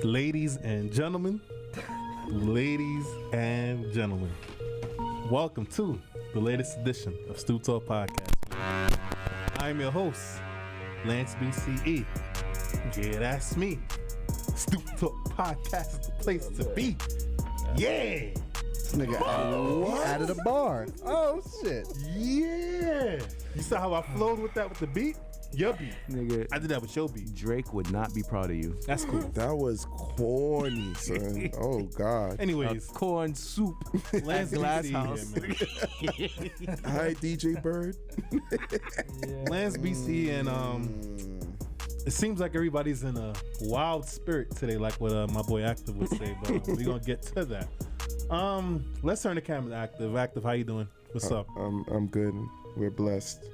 Ladies and gentlemen, welcome to the latest edition of Stoop Talk Podcast. I'm your host, Lance BCE. Yeah, that's me. Stoop Talk Podcast is the place to be. Yeah. This nigga added a bar. Oh, shit. Yeah. You saw how I flowed with that with the beat? Your beat. Nigga, I did that with your beat. Drake would not be proud of you. That's cool. That was corny, son. Oh, God. Anyways. Corn soup. Lance Glass BC house. here, man. Hi, DJ Bird. Lance BC and it seems like everybody's in a wild spirit today, like what my boy Active would say, but we're gonna get to that. Let's turn the camera to Active. Active, how you doing? What's up? I'm good. We're blessed.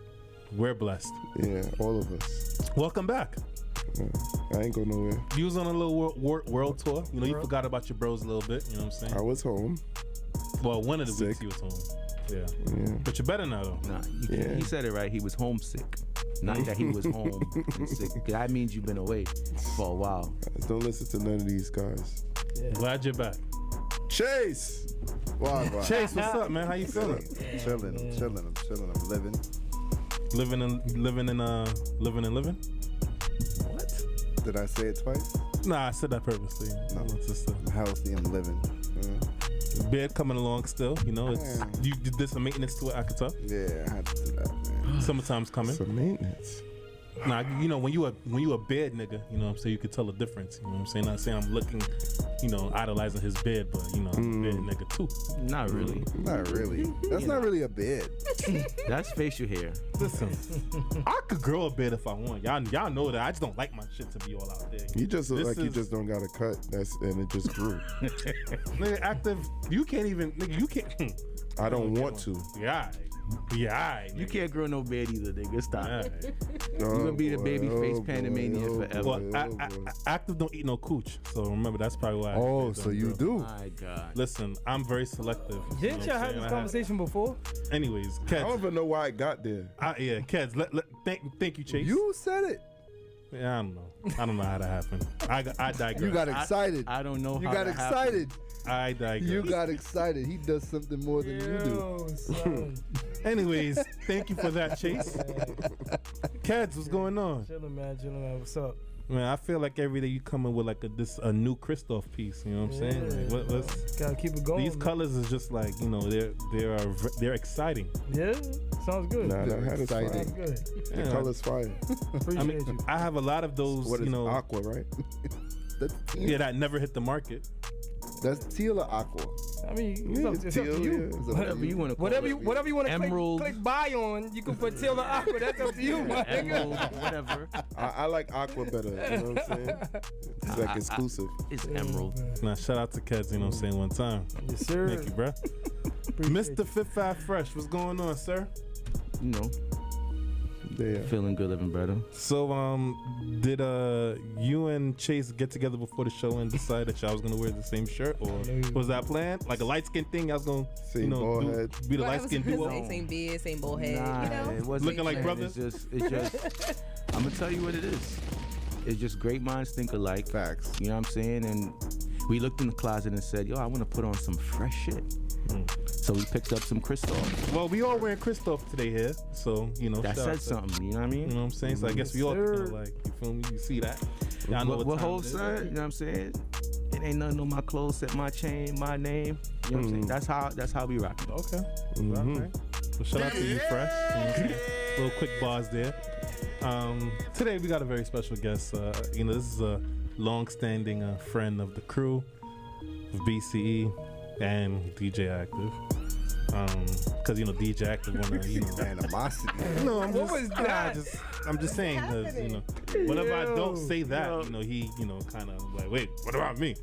We're blessed. Yeah, all of us. Welcome back. I ain't go nowhere. You was on a little world tour. You know, you forgot about your bros a little bit. You know what I'm saying? I was home. Well, one of the Sick. weeks he was home. Yeah. Yeah. But you're better now, though. Nah, Yeah. he said it right. He was homesick. Not that he was home and sick. That means you've been away for a while. Don't listen to none of these guys. Glad you're back. Chase! Wow. Chase, what's up, man? How you feeling? I'm chilling. I'm living. Living. What? Did I say it twice? Nah, I said that purposely. No. It's just I'm healthy. I'm living. beard coming along still. You know, it's you did some maintenance to it, I could tell. Yeah, I had to do that, man. Summertime's coming. Some maintenance. Nah, you know, when you a beard nigga, you know what I'm saying, you could tell the difference. You know what I'm saying? Not saying I'm looking, you know, idolizing his beard, but you know, I'm a beard nigga too. Not really. Not really. That's not really a beard. That's facial hair. Listen, I could grow a beard if I want. Y'all know that. I just don't like my shit to be all out there. You just look This like you is- just don't got a cut. And it just grew. Nigga, Active, you can't even, nigga, you can't. I don't want to. Yeah, You can't grow no beard either, nigga. Stop. Alright. Oh, You're gonna be the baby face boy, Panamanian oh, forever. boy, Well, Active don't eat no cooch, so remember that's probably why. Oh, so you do. My God. Listen, I'm very selective. Didn't y'all have this conversation before? Anyways, I Keds. don't even know why it got there. Yeah, Keds. Thank you, Chase. You said it. Yeah, I don't know how that happened. I digress. You got excited. I don't know You how got that happened. excited. I digress. You got excited. He does something more than you do. Yo, son. Anyways, thank you for that, Chase. Keds, what's going on? Chillin', man. What's up? Man, I feel like every day you come in with like a new Christoph piece. You know what I'm saying? Like, what's Gotta keep it going. these man. colors is just like, you know, they're exciting. Yeah, sounds good. Nah, that hat is Exciting. fire. Sounds good. The Yeah. color's fire. Appreciate I mean, you. I have a lot of those, What is you know, aqua, right? That's teal. yeah, that never hit the market. That's teal or aqua. I mean, Yeah, it's up teal, to you. yeah. It's up to Whatever you want to call Whatever it. you want to Emerald. click buy on, you can put teal or aqua. That's up to you, my Emerald, nigga. whatever. I like aqua better. You know what I'm saying? It's like exclusive. It's emerald. Now, shout out to Keds, you know what I'm saying, one time. Yes, sir. Thank you, bro. Mr. Fifth Five Phresh, what's going on, sir? You know, Yeah. feeling good, living better. So, did you and Chase get together before the show and decide that y'all was gonna wear the same shirt, or was that planned? Like a light skin thing? I was gonna, Same bald head. be the Well, I light was skin gonna duo. say same beard, same bull head, Nah, you know? it wasn't Looking like planned. brothers? It's just. I'm gonna tell you what it is. It's just great minds think alike. Facts. You know what I'm saying? And we looked in the closet and said, "Yo, I want to put on some fresh shit." So we picked up some Christoph. Well, we all wearing Christoph today here, so you know That shout out said to- something. You know what I mean? You know what I'm saying? So I guess we all kind of like, you feel me? You see that? Y'all know what time whole it is. son? You know what I'm saying? It ain't nothing on my clothes except my chain, my name. You know what I'm saying? That's how we rock. Okay. Mhm. Okay. Well, shout out to you, Phresh. You know what I'm saying? Little quick bars there. Today we got a very special guest. You know, this is a long-standing friend of the crew of BCE and DJ Active. Because you know DJ Active wanna, you know. Animosity. No, I'm What just, was that? I'm just saying because you know, whenever I don't say that, you know, he, you know, kind of like, wait, what about me? You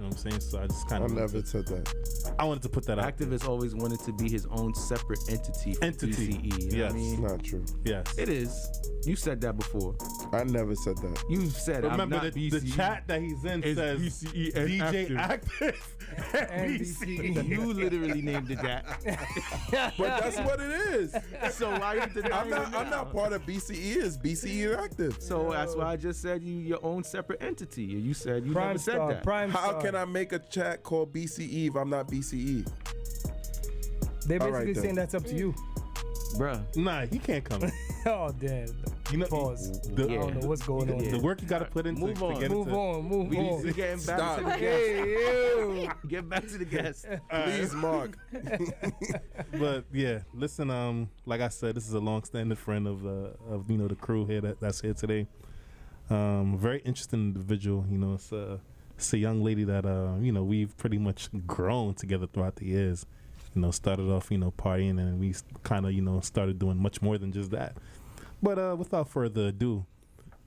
know what I'm saying? So I just kind I of never said that. I wanted to put that out. Active has always wanted to be his own separate entity from Entity. BCE. You know Yes. what I It's mean? not true. Yes. It is. You said that before. I never said that. You said I'm Remember not the BCE. chat that he's in It's says BCE and DJ Active and BCE. You literally named it that. But that's what it is. So why you denying I'm not it now? part of BCE. It's BCE Active. So That's why I just said you your own separate entity. You said you Prime never said Star. that. Prime How Star. can I make a chat called BCE if I'm not BCE? They All right, basically then. saying that's up to you. Bruh. Nah, he can't come. Oh damn. You know, Pause. the- I don't know what's going on. Yeah. The work you got to put into Move to on. get Move into. on. Move We on. getting back Stop. to the guest. Hey you. Get back to the guest. Please, Mark. But yeah, listen. Like I said, this is a long-standing friend of the crew here that's here today. Very interesting individual. You know, it's a young lady that we've pretty much grown together throughout the years. You know, started off partying, and we kind of started doing much more than just that. But without further ado,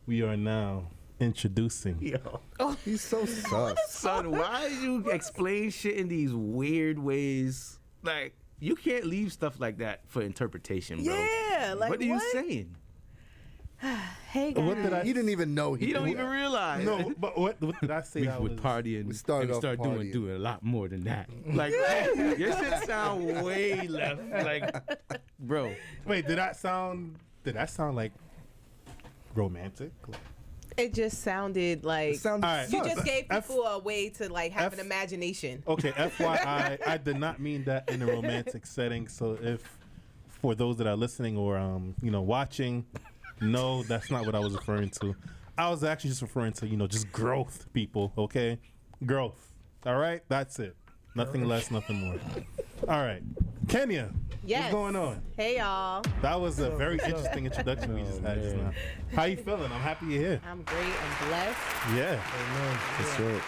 we are now introducing. Yo. He's so sus. Son, why you explain shit in these weird ways? Like, you can't leave stuff like that for interpretation, bro. Yeah, like what are you what? saying? Hey guys. What did I? He didn't even know You don't even realize. No, but what did I say? We that would was partying. We started and off start partying. doing a lot more than that. Like, your shit sound way left. Like, bro. Wait, did that sound like romantic? It just sounded like It sounded All right. you sus. just gave F- people a way to like have an F- imagination. Okay, FYI, I did not mean that in a romantic setting. So if for those that are listening or watching, no, that's not what I was referring to. I was actually just referring to just growth, people. Okay, growth. All right, that's it. Nothing less, nothing more. All right, Kenya. Yes. What's going on? Hey y'all. That was a very interesting introduction we just had just now. How you feeling? I'm happy you're here. I'm great. I'm blessed. Yeah, That's right.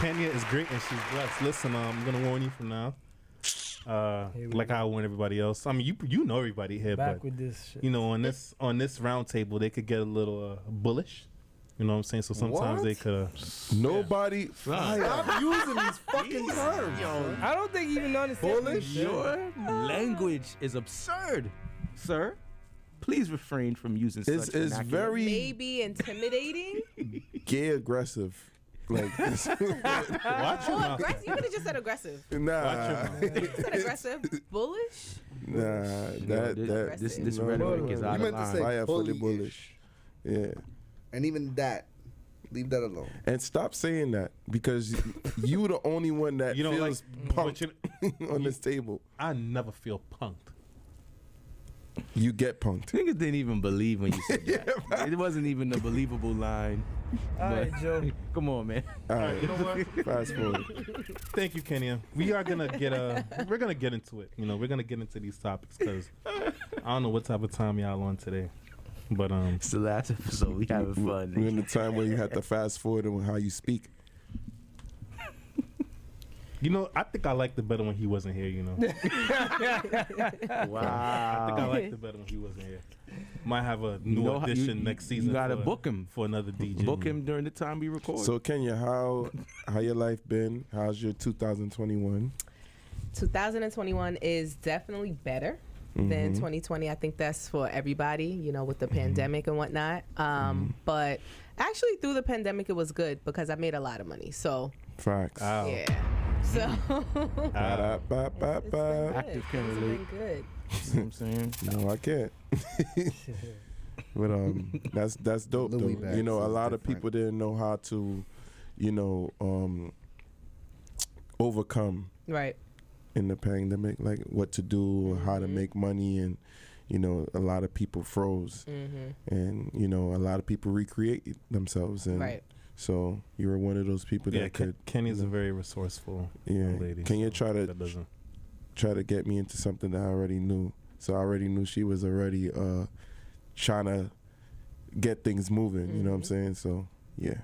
Kenya is great and she's blessed. Listen, I'm gonna warn you from now. Like I warn everybody else. I mean, you know everybody here, Back but with this shit. on this round table, they could get a little bullish. You know what I'm saying? So sometimes What? they could. Nobody. Stop using these fucking terms. Yo, I don't think you even understand. what Bullish? you said. your language is absurd, sir. Please refrain from using It's such it's vernacular. very Maybe intimidating. gay aggressive. Like this. Watch your Oh, mouth. aggressive. You could have just said aggressive. Nah, You said aggressive. Bullish. nah. That This no, rhetoric is no. out You of meant to line. say Fire for the bully-ish. bullish. Yeah. And even that, leave that alone. And stop saying that because you the only one that You don't like feels but you- punked on this table. I never feel punked. You get punked. Niggas didn't even believe when you said that. It wasn't even a believable line. All right, But- Joe. Come on, man. All All right, you know right. what? Fast forward. Thank you, Kenya. We are gonna we're gonna get into it. We're gonna get into these topics because I don't know what type of time y'all on today, but It's the last episode. We having fun. We're in the time where you have to fast forward on how you speak. I think I liked it better when he wasn't here. I think I Wow. liked it better when he wasn't here. Might have a new You know how- audition you- next you season. gotta for- book him. for another DJ. Book him during the time we record. So Kenya, how your life been? How's your 2021? 2021 is definitely better than 2020. I think that's for everybody, with the pandemic and whatnot. But actually, through the pandemic, it was good because I made a lot of money. So, Facts. Ow. yeah. So, Ba-da-ba-ba-ba. Active can it's relate. been good. You know what I'm saying? No, I can't. But that's dope Louis though. bags A is lot of different. people didn't know how to, overcome Right. in the pandemic, like what to do, how to make money, and a lot of people froze, and a lot of people recreate themselves, and Right. so you were one of those people Yeah, that could, Kenny's a very resourceful yeah. lady. Can you so that try doesn't. to get me into something that I already knew? So I already knew she was already trying to get things moving. You know what I'm saying? So yeah.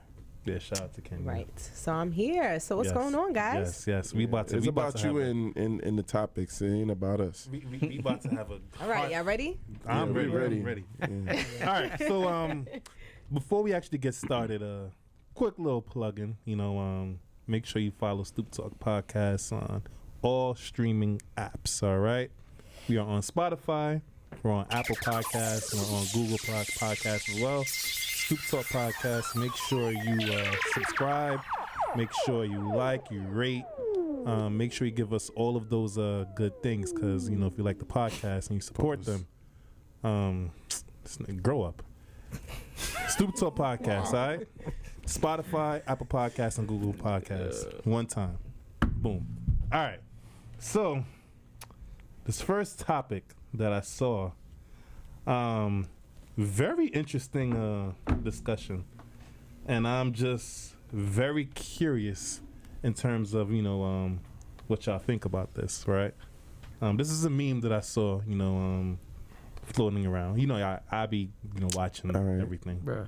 Yeah, shout out to Kenny. Right. So I'm here. So what's Yes. going on, guys? Yes. We about to. It's we about about to you have in the topics. It ain't about us. we about to have a. All right. Y'all ready? I'm Yeah, ready. we I'm ready. Yeah. All right. So before we actually get started, quick little plug-in. Make sure you follow Stoop Talk Podcast on all streaming apps. All right. We are on Spotify. We're on Apple Podcasts. We're on Google Podcasts as well. Stoop Talk Podcast. Make sure you subscribe. Make sure you like, you rate. Make sure you give us all of those good things because, if you like the podcast and you support them, grow up. Stoop Talk Podcast, all right? Spotify, Apple Podcasts, and Google Podcasts. One time. Boom. All right. So, this first topic that I saw, very interesting discussion. And I'm just very curious in terms of, what y'all think about this, right? This is a meme that I saw, floating around. I be, watching right. everything. Bruh.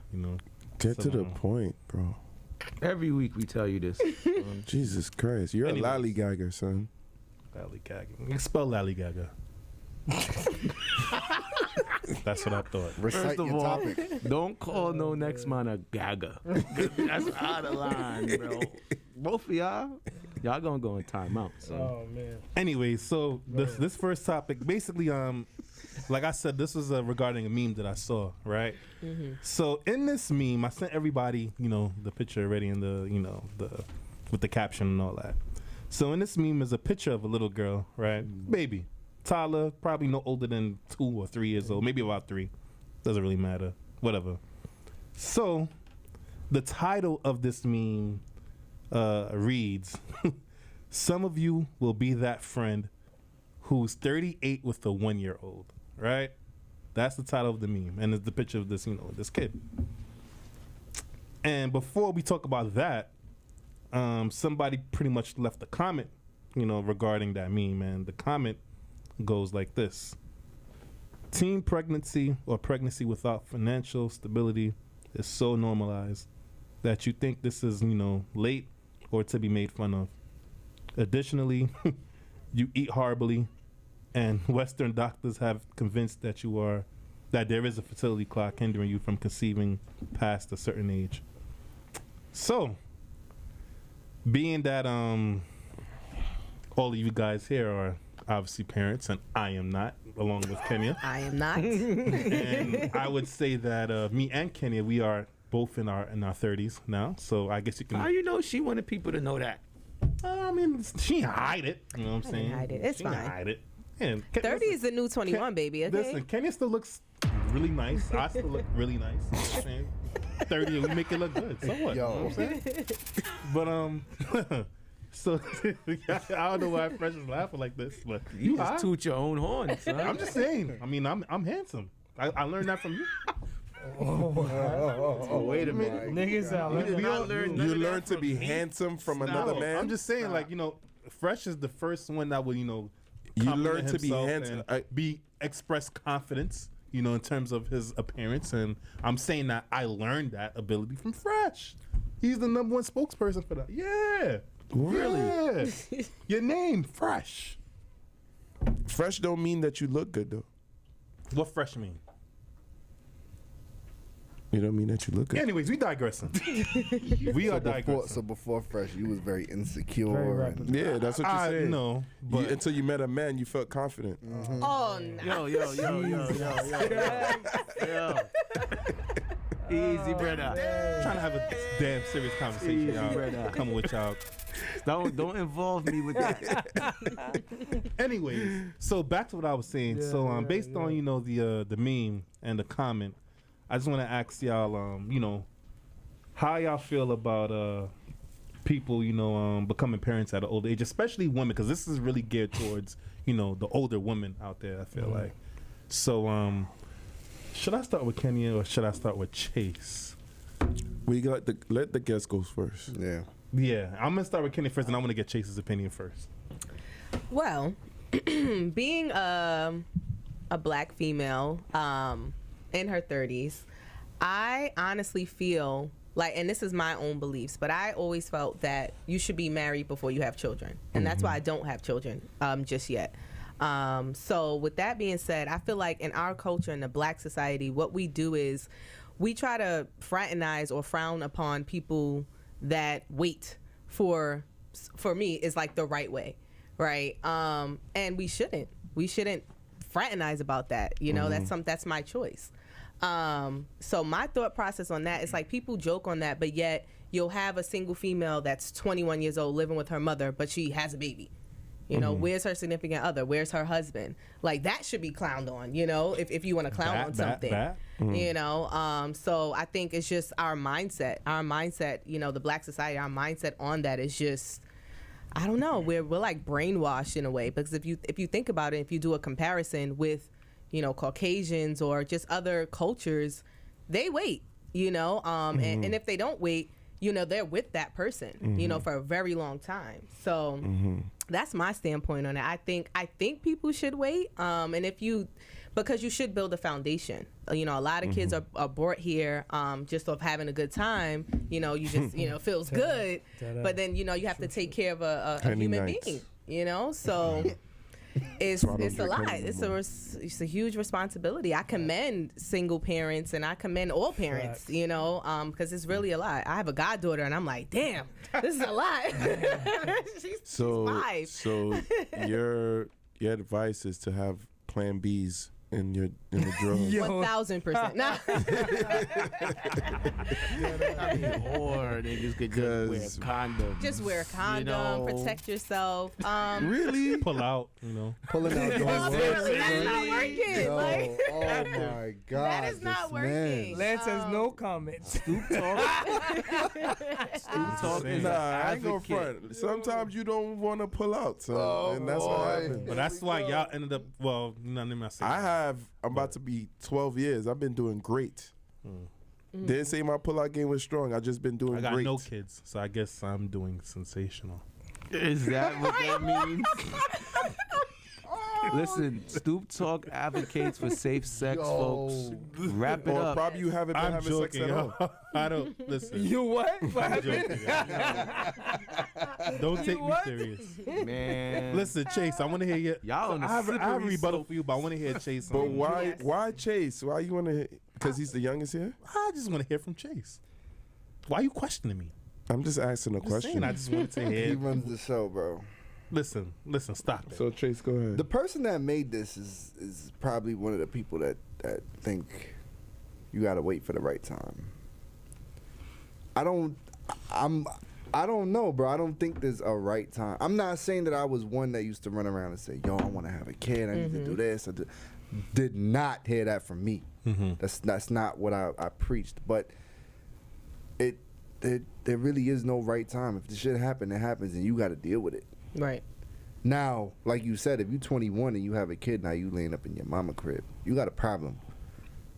Get to the So, point, bro. Every week we tell you this. Jesus Christ. You're Anyways. a lollygagger, son. Lollygagging. You spell lollygagger. That's what I thought. Recite First of your all, topic. don't call no next man a gagger. That's out of line, bro. Both of y'all gonna go in timeout. So. Oh man. Anyway, so this first topic, basically, like I said, this was regarding a meme that I saw, right? Mm-hmm. So in this meme, I sent everybody, the picture already and with the caption and all that. So in this meme is a picture of a little girl, right? Baby, toddler, probably no older than 2 or 3 years old, maybe about 3. Doesn't really matter, whatever. So the title of this meme reads, "Some of you will be that friend who's 38 with a 1-year-old," right? That's the title of the meme, and it's the picture of this, this kid. And before we talk about that, somebody pretty much left a comment, regarding that meme, and the comment goes like this: "Teen pregnancy or pregnancy without financial stability is so normalized that you think this is, late or to be made fun of. Additionally, you eat horribly, and Western doctors have convinced that there is a fertility clock hindering you from conceiving past a certain age." So, being that all of you guys here are obviously parents, and I am not, along with Kenya. I am not. And I would say that me and Kenya, we are both in our 30s now. So I guess you can. How you know she wanted people to know that? I mean, she didn't hide it. You know what I'm I saying? didn't hide it. It's She didn't fine. hide it. And 30 is the new 21, Ken- baby. Okay. Listen, Kenya still looks really nice. I still look really nice. You know what I'm saying? 30, we make it look good. So what? Yo. You know what I'm saying? But so I don't know why Phresh is laughing like this, but You high? just toot your own horn, son. I'm just saying. I mean, I'm handsome. I learned that from you. Oh, wait a minute. Niggas out. You did We not all- learn You none of learn that to from be me. handsome from another man. I'm just saying, like, Phresh is the first one that would, You compliment learn to be himself handsome. and express confidence, in terms of his appearance. And I'm saying that I learned that ability from Phresh. He's the number 1 spokesperson for that. Yeah. Really? Yeah. Your name, Phresh. Fresh don't mean that you look good, though. What Phresh mean? You don't mean that you look good. Anyways, we digressing. We are digressing. So before Phresh, you was very insecure. Very and, rapid. Yeah, that's what you're I saying. know, but Until you met a man, you felt confident. Oh, no. Yo. Easy, brother. trying to have a damn serious conversation, Easy, y'all. brother. Coming with y'all. Don't involve me with that. Anyways, so back to what I was saying. So based on the meme and the comment, I just want to ask y'all, how y'all feel about people, becoming parents at an older age, especially women, because this is really geared towards the older women out there. I feel like. So should I start with Kenya or should I start with Chase? We got let the guest go first. Yeah. Yeah, I'm gonna start with Kenya first, and I'm gonna get Chase's opinion first. Well, being a black female in her 30s, I honestly feel like, and this is my own beliefs, but I always felt that you should be married before you have children. And that's why I don't have children just yet. So with that being said, I feel like in our culture, in the black society, what we do is we try to fraternize or frown upon people that wait for me is like the right way, right? And we shouldn't fraternize about that. That's my choice. So my thought process on that is like people joke on that, but yet you'll have a single female that's 21 years old living with her mother, but she has a baby. You know, where's her significant other? Where's her husband? Like, that should be clowned on, you know, if you want to clown on something. You know, so I think it's just our mindset. Our mindset, you know, the Black society, our mindset on that is just, I don't know, we're like brainwashed in a way. Because if you think about it, if you do a comparison with, you know, Caucasians or just other cultures, they wait, you know, and if they don't wait, you know, they're with that person, you know, for a very long time. So that's my standpoint on it. I think people should wait. And because you should build a foundation. You know, a lot of kids are brought here just off having a good time. You know, you just, you know, feels good. But then, you know, you have to take care of a human being, you know? So it's a lot. It's a huge responsibility. I commend single parents and I commend all parents, you know, because it's really a lot. I have a goddaughter and I'm like, damn, this is a lot. she's 5. So your advice is to have plan Bs in the drawers. 1,000%. Nah. Or they just could just wear a condom. Just wear a condom, protect yourself. Really? Pull out, you know. Pulling out Well, apparently that's not working. Yo, Like, oh my God. that is not this working. man. Lance has no comments. Stoop Talk. Stoop Talk is Nah, I ain't gonna advocate. front. Sometimes you don't want to pull out, so and that's what happened. But that's why y'all ended up, well, none of them I'm about to be 12 years. I've been doing great. Didn't say my pull-out game was strong. I just been doing I got great. no kids, so I guess I'm doing sensational. Is that what that means? Listen, Stoop Talk advocates for safe sex, folks. Wrap it Or up. probably you haven't been I'm having joking, sex at all. yo. I don't, listen. You what? What I'm happened? joking, yo. Don't take me serious. Man. Listen, Chase, I want to hear you. Y'all on I a have a slippery rebuttal slope. for you, but I want to hear Chase. But on- why Chase? Why you want to? Because he's the youngest here. I just want to hear from Chase. Why are you questioning me? I'm just asking a Just question. saying, I just wanted to He hear. runs the show, bro. Listen, stop it. So Chase, go ahead. The person that made this is probably one of the people that think you gotta wait for the right time. I don't know, bro. I don't think there's a right time. I'm not saying that I was one that used to run around and say, yo, I want to have a kid. I need to do this. Did not hear that from me. That's not what I preached. But there really is no right time. If the shit happens, it happens, and you got to deal with it. Right. Now, like you said, if you're 21 and you have a kid, now you laying up in your mama crib, you got a problem.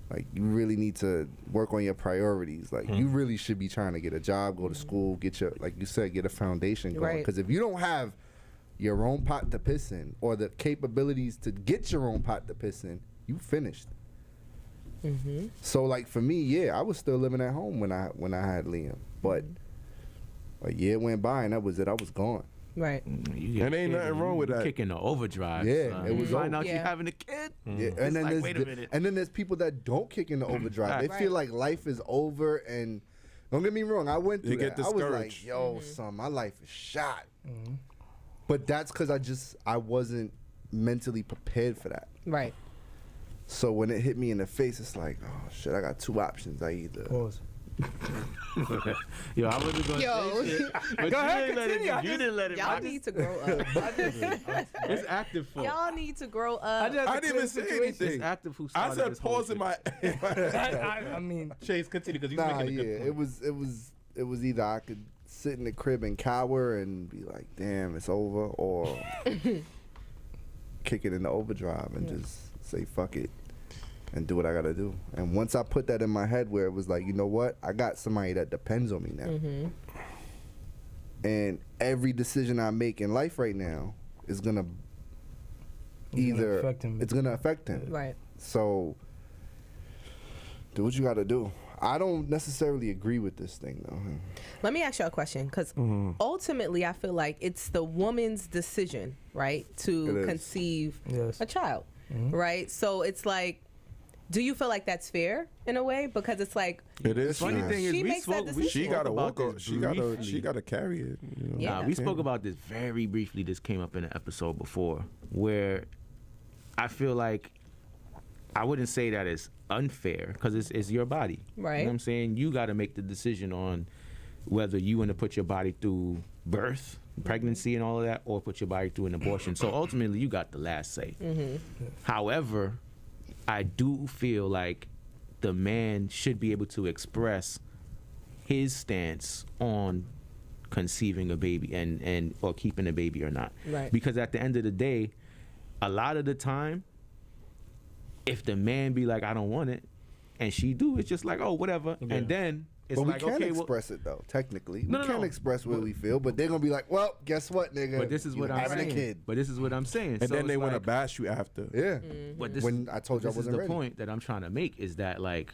Like, you really need to work on your priorities. Like, you really should be trying to get a job, go to school, get your, like you said, get a foundation going. Right. Because if you don't have your own pot to piss in or the capabilities to get your own pot to piss in, you finished. So, like, for me, yeah, I was still living at home when I had Liam. But a year went by and that was it. I was gone. Right. You get And ain't a kid nothing and wrong you with that. Kicking the overdrive. Yeah, son. it was You find over. out you Yeah. having a kid. Yeah, and then like, there's wait a minute. and then there's people that don't kick in the overdrive. They feel like life is over, and don't get me wrong, I went through They get that. I was like, discouraged. yo, son, my life is shot. But that's because I wasn't mentally prepared for that. Right. So when it hit me in the face, it's like, oh shit, I got two options. I either Pause. Yo, I wasn't going Yo. to say shit. But Go you ahead, didn't let it. continue. You didn't let it. Y'all rock. need to grow up. It's active for. Y'all need to grow I up. just I didn't even say anything. It's active who I started said this whole pause in shit. my. I mean, Chase, continue because you nah, making a yeah. good point. It was either I could sit in the crib and cower and be like, damn, it's over, or kick it in the overdrive and just say fuck it and do what I gotta do. And once I put that in my head where it was like, you know what, I got somebody that depends on me now. And every decision I make in life right now is gonna either affect him. it's gonna affect him. Right. So do what you gotta do. I don't necessarily agree with this thing though. Let me ask you a question, because ultimately I feel like it's the woman's decision, right, It to is. conceive Yes. a child, right? So it's like, do you feel like that's fair in a way? Because it's like, It is. Funny fair. thing is, She we makes that spoke. We decision. She spoke gotta about walk. this She briefly. gotta carry it. You know? Yeah. We spoke about this very briefly. This came up in an episode before, where I feel like I wouldn't say that it's unfair because it's your body. Right. You know what I'm saying? You got to make the decision on whether you want to put your body through birth, pregnancy, and all of that, or put your body through an abortion. So ultimately, you got the last say. However, I do feel like the man should be able to express his stance on conceiving a baby and or keeping a baby or not. Right. Because at the end of the day, a lot of the time, if the man be like, I don't want it, and she do, it's just like, oh, whatever. Yeah. And then it's But like, we can okay, express it though. Technically, No, we no, can no. express what we feel, but they're gonna be like, "Well, guess what, nigga? but this is You what I'm having saying. a kid." But this is what I'm saying. And So then they it's want to like, bash you after. Yeah. But this When I told you I this is wasn't the ready. point that I'm trying to make is that, like,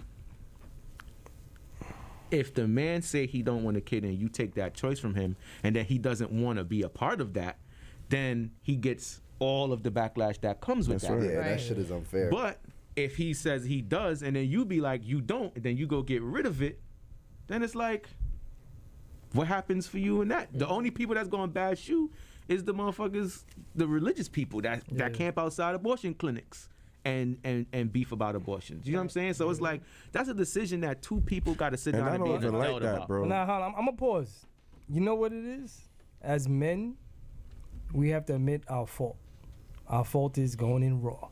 if the man say he don't want a kid and you take that choice from him and that he doesn't want to be a part of that, then he gets all of the backlash that comes with That's that. right. Yeah, Right. that shit is unfair. But if he says he does and then you be like, you don't, and then you go get rid of it, then it's like, what happens for you in that? The only people that's going to bash you is the motherfuckers, the religious people that camp outside abortion clinics and beef about abortions. You know what I'm saying? So it's like, that's a decision that two people got to sit And down I and be don't an even like adult that, about. bro. Now, hold on. I'm gonna pause. You know what it is? As men, we have to admit our fault. Our fault is going in raw.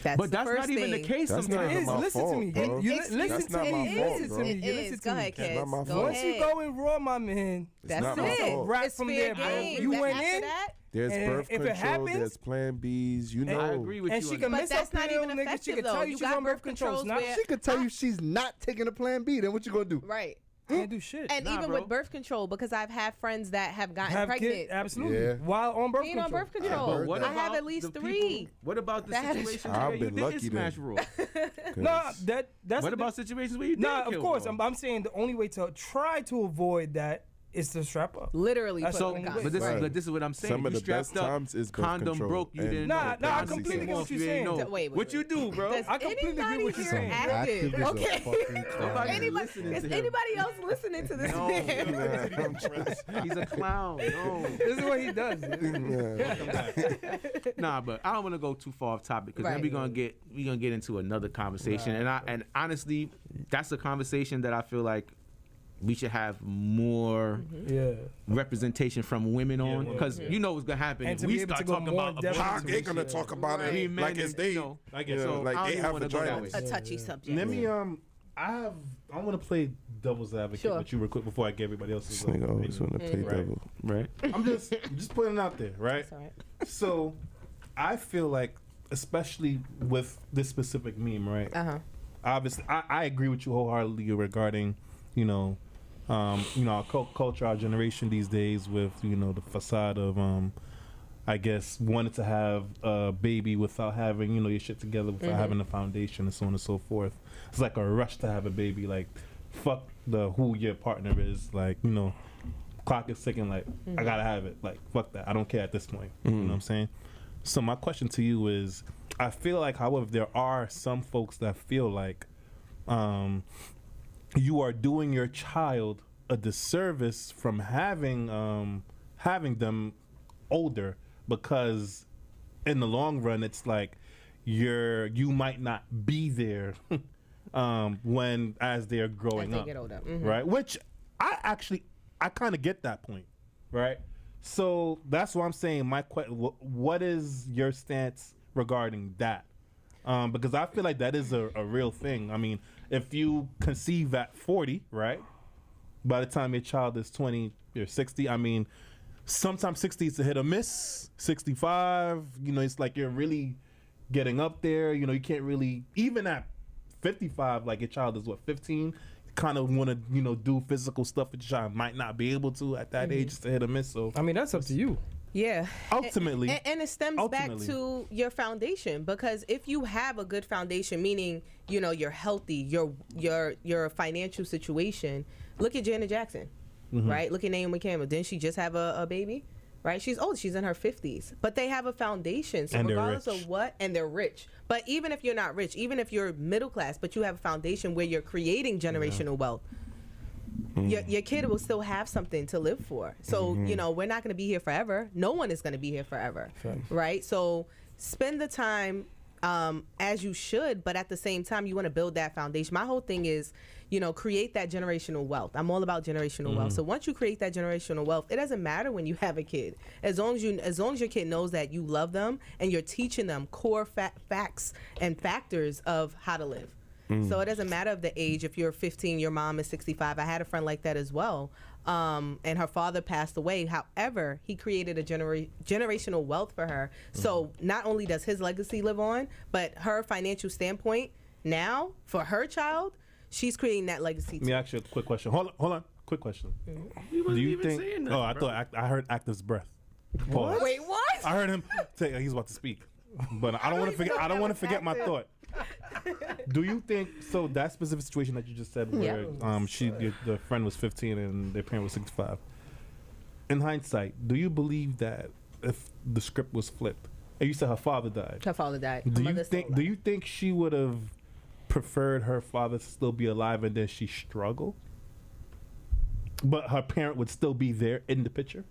That's But the that's first not even the thing. case That's sometimes. not It is. my Listen to fault, me. bro. You Excuse listen That's to not me. my You fault, listen bro. to me. You It listen is. to Go me. ahead, That's kids. not my Go fault. Once ahead. you go in raw, my man, That's not my it. fault. right It's from fair there, bro. game. You That went after in. that, There's And birth if it control. happens- There's Plan Bs. You know. I agree with And you. she on can that. But miss that's her not pill, even nigga. She effective, can though. tell you You she's got on birth birth control. controls Not where- She could tell you she's not taking a Plan B. Then what you gonna do? right. can't do shit. And Nah, even bro. with birth control, because I've had friends that have gotten Have pregnant kids, absolutely. Yeah. While on birth being control. on birth heard control. that. I have about at least the 3. people- What about the That is- situations I've where you been didn't lucky smash then. raw? Nah, that's What the about situations where you did Nah, kill of course. raw? I'm saying the only way to try to avoid that is to strap up. Literally That's put so- on but condoms. But this, Right. but this is what I'm saying. Some of You the best strapped up, times is birth condom control broke, you and didn't Nah, know. nah, I Pregnancy completely came get what off, you're you didn't saying. know. Wait, What you do, bro? Does I completely agree anybody with you here saying. active? Active is a Okay. fucking clown. Nobody Anybody, listening is to him. anybody else listening to this man? Nah, He's a clown. No. This is what he does. Nah, but I don't want to go too far off topic because then Right. we gonna get into another conversation, and honestly, that's a conversation that I feel like we should have more Yeah. representation from women on, because you know what's gonna happen And if to we be able start to go talking more about in depth abortion. How they gonna talk about Right. We it men like it's and, they, you know, I guess so like I don't they even have wanna go that vaginas. way. A touchy subject. Let me I want to play devil's advocate Sure. with you real quick before I get everybody else's. This nigga always want to play Right. devil. Right. I'm just putting it out there, right? It's all right. So I feel like, especially with this specific meme, right? Obviously, I agree with you wholeheartedly regarding, our culture, our generation these days with, the facade of, I guess, wanting to have a baby without having, your shit together, without having a foundation and so on and so forth. It's like a rush to have a baby. Like, fuck who your partner is. Like, clock is ticking. Like, I gotta have it. Like, fuck that. I don't care at this point. You know what I'm saying? So my question to you is, I feel like, however, there are some folks that feel like you are doing your child a disservice from having them older, because in the long run, it's like you might not be there when as they're growing As they up, get older. right? Which I kind of get that point, right? So that's what I'm saying. My question: what is your stance regarding that? Because I feel like that is a real thing. I mean, if you conceive at 40, right? By the time your child is 20 or 60, I mean, sometimes 60 is a hit or miss. 65, it's like you're really getting up there. You can't really, even at 55, like your child is 15, kind of want to, do physical stuff that your child might not be able to at that age. It's a hit or miss. So I mean, that's up to you. Yeah. Ultimately. And it stems back to your foundation, because if you have a good foundation, meaning, you're healthy, your financial situation, look at Janet Jackson, right? Look at Naomi Campbell. Didn't she just have a baby? Right? She's old. She's in her 50s. But they have a foundation. So And they're regardless rich. of what, and they're rich. But even if you're not rich, even if you're middle class, but you have a foundation where you're creating generational wealth, your kid will still have something to live for. So, we're not going to be here forever. No one is going to be here forever. Right? So spend the time as you should, but at the same time, you want to build that foundation. My whole thing is, create that generational wealth. I'm all about generational wealth. So once you create that generational wealth, it doesn't matter when you have a kid. As long as your kid knows that you love them and you're teaching them core facts and factors of how to live. So it doesn't matter of the age. If you're 15, your mom is 65. I had a friend like that as well. And her father passed away. However, he created a generational wealth for her. So not only does his legacy live on, but her financial standpoint now for her child, she's creating that legacy too. Let me ask you a quick question. Hold on. Quick question. Do you think? I heard Active's breath. Pause. Wait, what? I heard him say he's about to speak, but I don't want to forget. I don't want to forget my thought. Do you think so? That specific situation that you just said, where the friend was 15 and their parent was 65. In hindsight, do you believe that if the script was flipped, and you said her father died? Her father died. Do you think she would have preferred her father to still be alive and then she struggled, but her parent would still be there in the picture?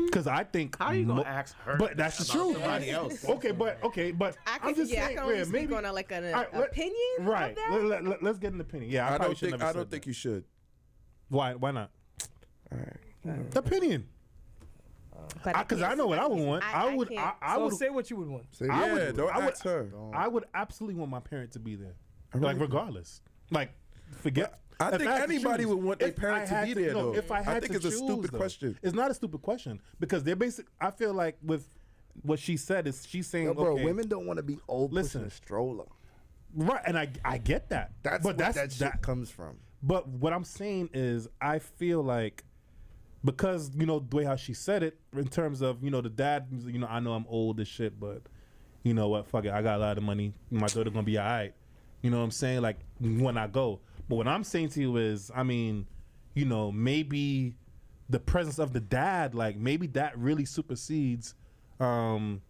Because I think how are you gonna ask her? But that's the truth. Somebody else. Okay, but I'm just saying. I can only speak on an opinion. Right. Of that? Let's get an opinion. Yeah, I don't think you should. Why not? All right. Opinion. Because I know what I would want. I would say what you would want. Don't ask her. I would absolutely want my parent to be there, regardless. Forget. I think anybody would want their parent to be there, though. If I think it's a stupid question. It's not a stupid question because they're I feel like with what she said is she's saying, bro, women don't want to be old pushing a stroller. Right, and I get that. That's where that shit comes from. But what I'm saying is I feel like because, the way how she said it in terms of, the dad, I know I'm old as shit, but you know what, fuck it, I got a lot of money. My daughter gonna be all right. You know what I'm saying? Like when I go. But what I'm saying to you is, maybe the presence of the dad, maybe that really supersedes, the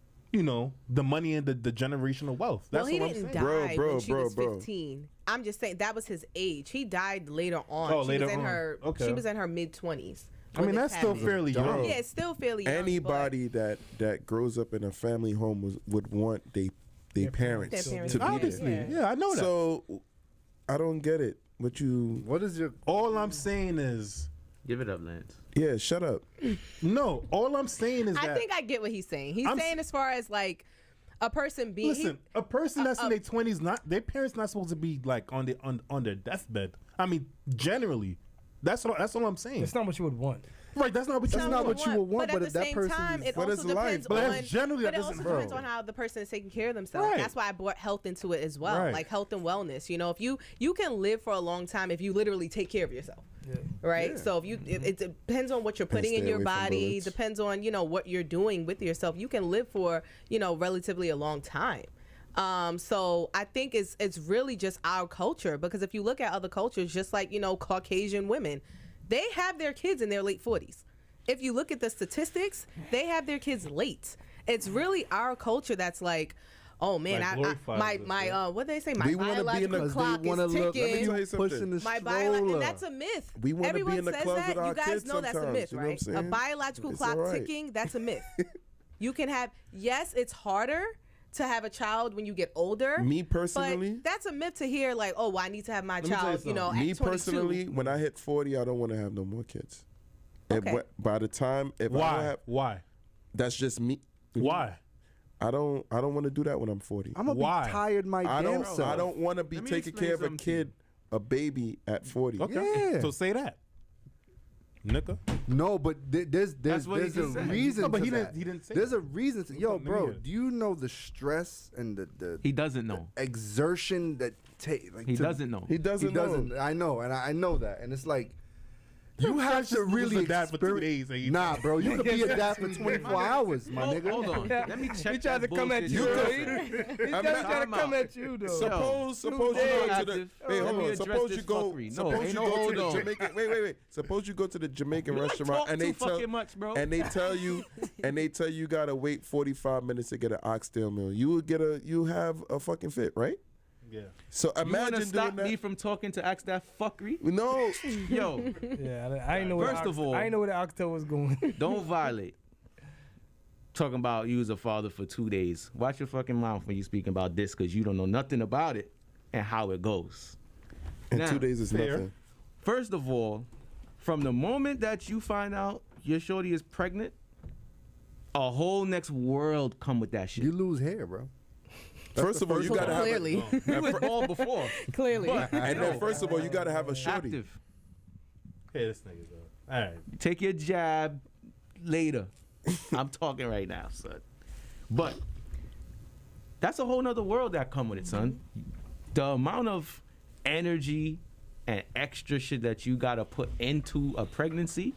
money and the generational wealth. That's what I'm saying. He didn't die when she was 15. I'm just saying that was his age. He died later on. Oh, she was in her mid-20s. I mean, that's still fairly young. Yeah, it's still fairly young. Anybody that grows up in a family home would want their parents to be Obviously, there. Yeah, I know that. So I don't get it. What is your? All I'm saying is, give it up, Lance. Yeah, shut up. No, all I'm saying is I think I get what he's saying. He's saying as far as a person being. Listen, a person that's in their 20s, their parents not supposed to be on their deathbed. I mean, generally, that's all I'm saying. It's not what you would want. Right, that's not what you would want. But at the same time, it also depends depends on how the person is taking care of themselves. Right. That's why I brought health into it as well, right. like health and wellness. If you can live for a long time if you literally take care of yourself. Yeah. Right. Yeah. So if it depends on what you're putting in your body, depends on what you're doing with yourself. You can live for relatively a long time. So I think it's really just our culture, because if you look at other cultures, just like Caucasian women, they have their kids in their late 40s. If you look at the statistics, they have their kids late. It's really our culture that's like, oh man, what do they say? My biological clock is ticking. And that's a myth. We want to be in the clubs with our you guys kids know that's a myth, right? A biological clock ticking, that's a myth. You can have, yes, it's harder to have a child when you get older. Me personally, but that's a myth to hear. Like, oh, well, I need to have my child. At 22. Personally, when I hit 40, I don't want to have no more kids. Okay. By the time, why? That's just me. Why? I don't want to do that when I'm 40. I'm gonna be tired my damn self. I don't want to be taking care of a baby at 40. Okay. Yeah. So say that. Nicka. No, but there's a reason. No, but to he that. didn't say. There's a reason. Bro, do you know the stress and the he doesn't know exertion that he doesn't know. He doesn't know. I know, and I know that, and it's like. You have to really dad for 2 days. Nah, bro, you could be a dad for 24 hours, my nigga. Hold on, let me check. He tried to come at you. He tried to come at you, though. Suppose you go to the. Hey, hold on. Suppose you go to the Jamaican. Wait. Suppose you go to the Jamaican restaurant and they tell you you gotta wait 45 minutes to get an oxtail meal. You have a fucking fit, right? Yeah. So imagine you stop doing me from talking to ask that fuckery? No. Yo. Yeah, I didn't know. First of all, I didn't know where the oxtail was going. Don't violate. talking about you was a father for 2 days. Watch your fucking mouth when you speaking about this, because you don't know nothing about it and how it goes. And Now, 2 days is fair. nothing. First of all, from the moment that you find out your shorty is pregnant, a whole next world come with that shit. You lose hair, bro. First of all, you gotta have Clearly. You was bald before. Clearly. and then first of all, you gotta have a shorty. Active. Hey, this nigga's up. All right. Take your jab later. I'm talking right now, son. But that's a whole nother world that come with it, son. The amount of energy and extra shit that you gotta put into a pregnancy,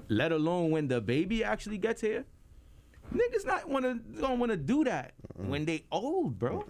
let alone when the baby actually gets here. Niggas don't wanna do that when they old, bro.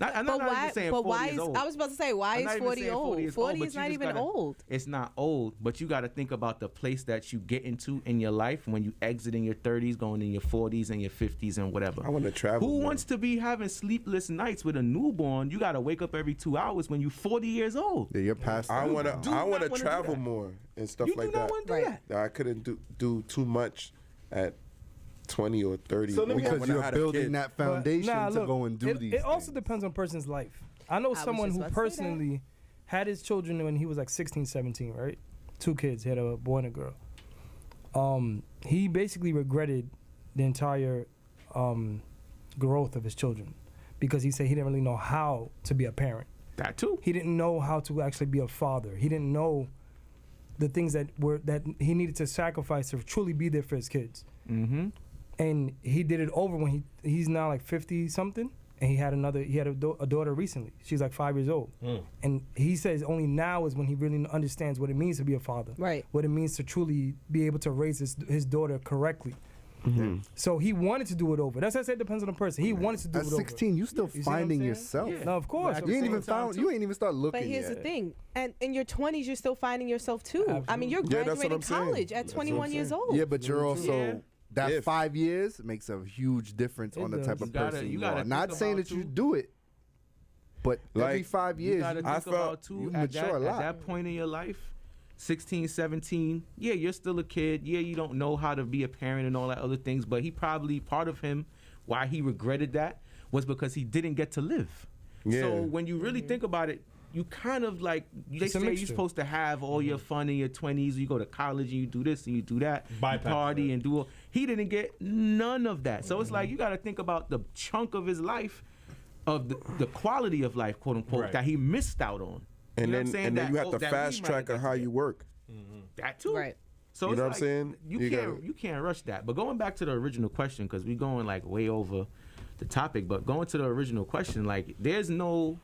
I'm not even saying 40 is old. I was about to say, why is 40 old? 40 is not even old. It's not old, but you got to think about the place that you get into in your life when you exit in your 30s, going in your 40s and your 50s and whatever. I want to travel. Who more. wants to be having sleepless nights with a newborn? You got to wake up every 2 hours when you're 40 years old. Yeah, you're past I that. want to do travel that. more and stuff You like do not that. want to do Right. that. I couldn't do too much at 20 or 30. So let me when Because I you're had a building kid. that But, foundation nah, to look, go and do it, these It also things. depends on person's life. I know was someone just who about to say that. personally had his children when he was like 16, 17, right? 2 kids. He had a boy and a girl. He basically regretted the entire growth of his children because he said he didn't really know how to be a parent. That too. He didn't know how to actually be a father. He didn't know the things that he needed to sacrifice to truly be there for his kids. Mm-hmm. And he did it over when he's now like 50 something, and he had a daughter recently. She's like 5 years old. And he says only now is when he really understands what it means to be a father. Right. What it means to truly be able to raise his daughter correctly. So he wanted to do it over. That's why I said it depends on the person. He wanted to do At it over. 16, you still You see what I'm finding saying? yourself. Yeah. No, of course. You ain't even found. You ain't even start looking. But here's yet. the thing, and in your 20s, you're still finding yourself too. I mean, you're Yeah, that's what graduating I'm saying. college at That's what 21 I'm years saying. old. Yeah, but you're also Yeah. that If. 5 years makes a huge difference It on the does. type of You gotta- person you you gotta are. think Not saying about that you too. do it, but every Like, 5 You years, gotta you, think I felt about too, you at mature a lot. that point in your life, 16, 17, yeah, you're still a kid. Yeah, you don't know how to be a parent and all that other things, but he probably, part of him, why he regretted that was because he didn't get to live. Yeah. So when you really think about it, you kind of like, they It's a say you're mixture. supposed to have all your fun in your 20s. You go to college and you do this and you do that. You Bypass party that. and do all. He didn't get none of that. So it's like you got to think about the chunk of his life, of the quality of life, quote unquote, Right. that he missed out on. And You know what I'm then saying? and then That- you have oh, to that we fast might track have on got how to you get. work. That too. Right. So You it's know what I'm like, saying? You You can't gotta- you can't rush that. But going back to the original question, because we're going like way over the topic, but going to the original question, like there's no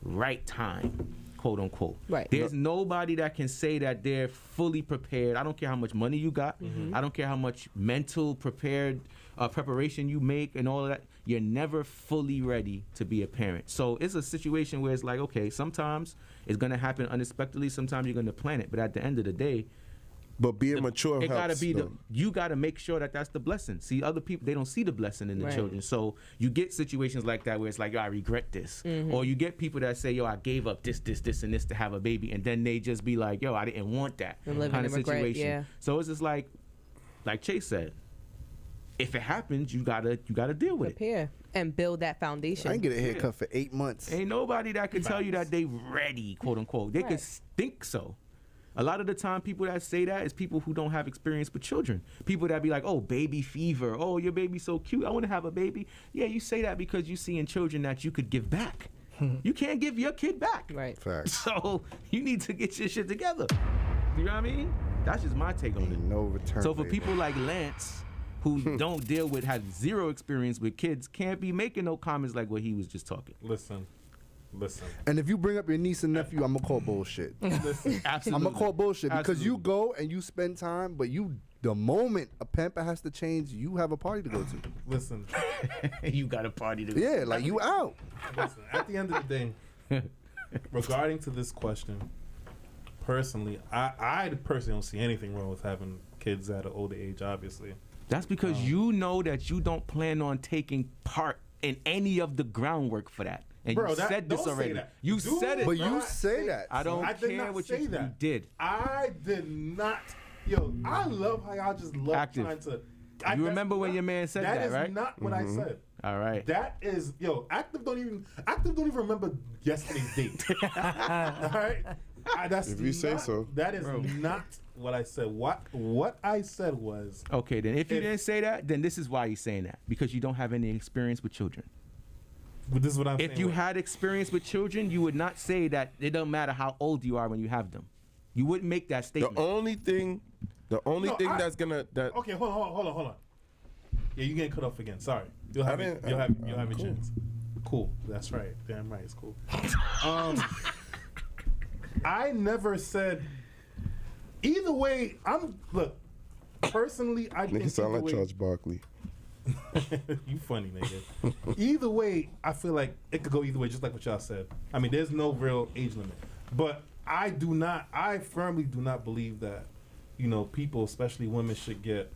right time, quote unquote. Right. There's nobody that can say that they're fully prepared. I don't care how much money you got. I don't care how much mental preparation you make and all of that. You're never fully ready to be a parent. So it's a situation where it's like, okay, sometimes it's gonna happen unexpectedly. Sometimes you're gonna plan it, but at the end of the day, But being mature it helps. gotta be though. you gotta make sure that that's the blessing. See, other people, they don't see the blessing in the Right. children. So you get situations like that where it's like, yo, I regret this. Or you get people that say, yo, I gave up this, and this to have a baby, and then they just be like, yo, I didn't want that And living kind in of regret, situation. yeah. So it's just like Chase said, if it happens, you gotta deal with it. Prepare and build that foundation. I ain't get a haircut for 8 months. Ain't nobody that can tell you that they ready, quote unquote. They could Right. think so. A lot of the time, people that say that is people who don't have experience with children. People that be like, oh, baby fever. Oh, your baby's so cute. I want to have a baby. Yeah, you say that because you see in children that you could give back. You can't give your kid back. Right. Facts. So you need to get your shit together. You know what I mean? That's just my take on it. Ain't no return. So for labor. people like Lance, who don't deal with, have zero experience with kids, can't be making no comments like what he was just talking. Listen. And if you bring up your niece and nephew, I'm gonna call bullshit. Listen. Absolutely. I'm gonna call bullshit because you Absolutely. go and you spend time, but the moment a pamper has to change, you have a party to go to. Listen. You got a party to Yeah, like you out. Listen. At the end of the day, regarding to this question, personally, I personally don't see anything wrong with having kids at an older age. Obviously, That's because you know that you don't plan on taking part in any of the groundwork for that. And Bro, you that- said this don't say already. that. You Do said it. But bro. you say that. I don't I did care not what say you that. did. I did not. Yo, I love how y'all just love Active. trying to You remember when your man said that, right? That is not what I said. All right. That is, Active don't even remember yesterday's date. All right. That's if you say so. That is not what I said. What I said was. Okay, then if you didn't say that, then this is why you're saying that, because you don't have any experience with children. But this is what I'm saying. If you had experience with children, you would not say that it doesn't matter how old you are when you have them. You wouldn't make that statement. The only thing that's gonna Okay, hold on. Yeah, you getting cut off again. Sorry. You'll have a chance. Cool. That's right. Damn right. It's cool. I never said. Either way, personally, I think. Nigga sound like Charles Barkley. You funny, nigga. Either way, I feel like it could go either way, just like what y'all said. I mean, there's no real age limit. But I firmly do not believe that, people, especially women, should get,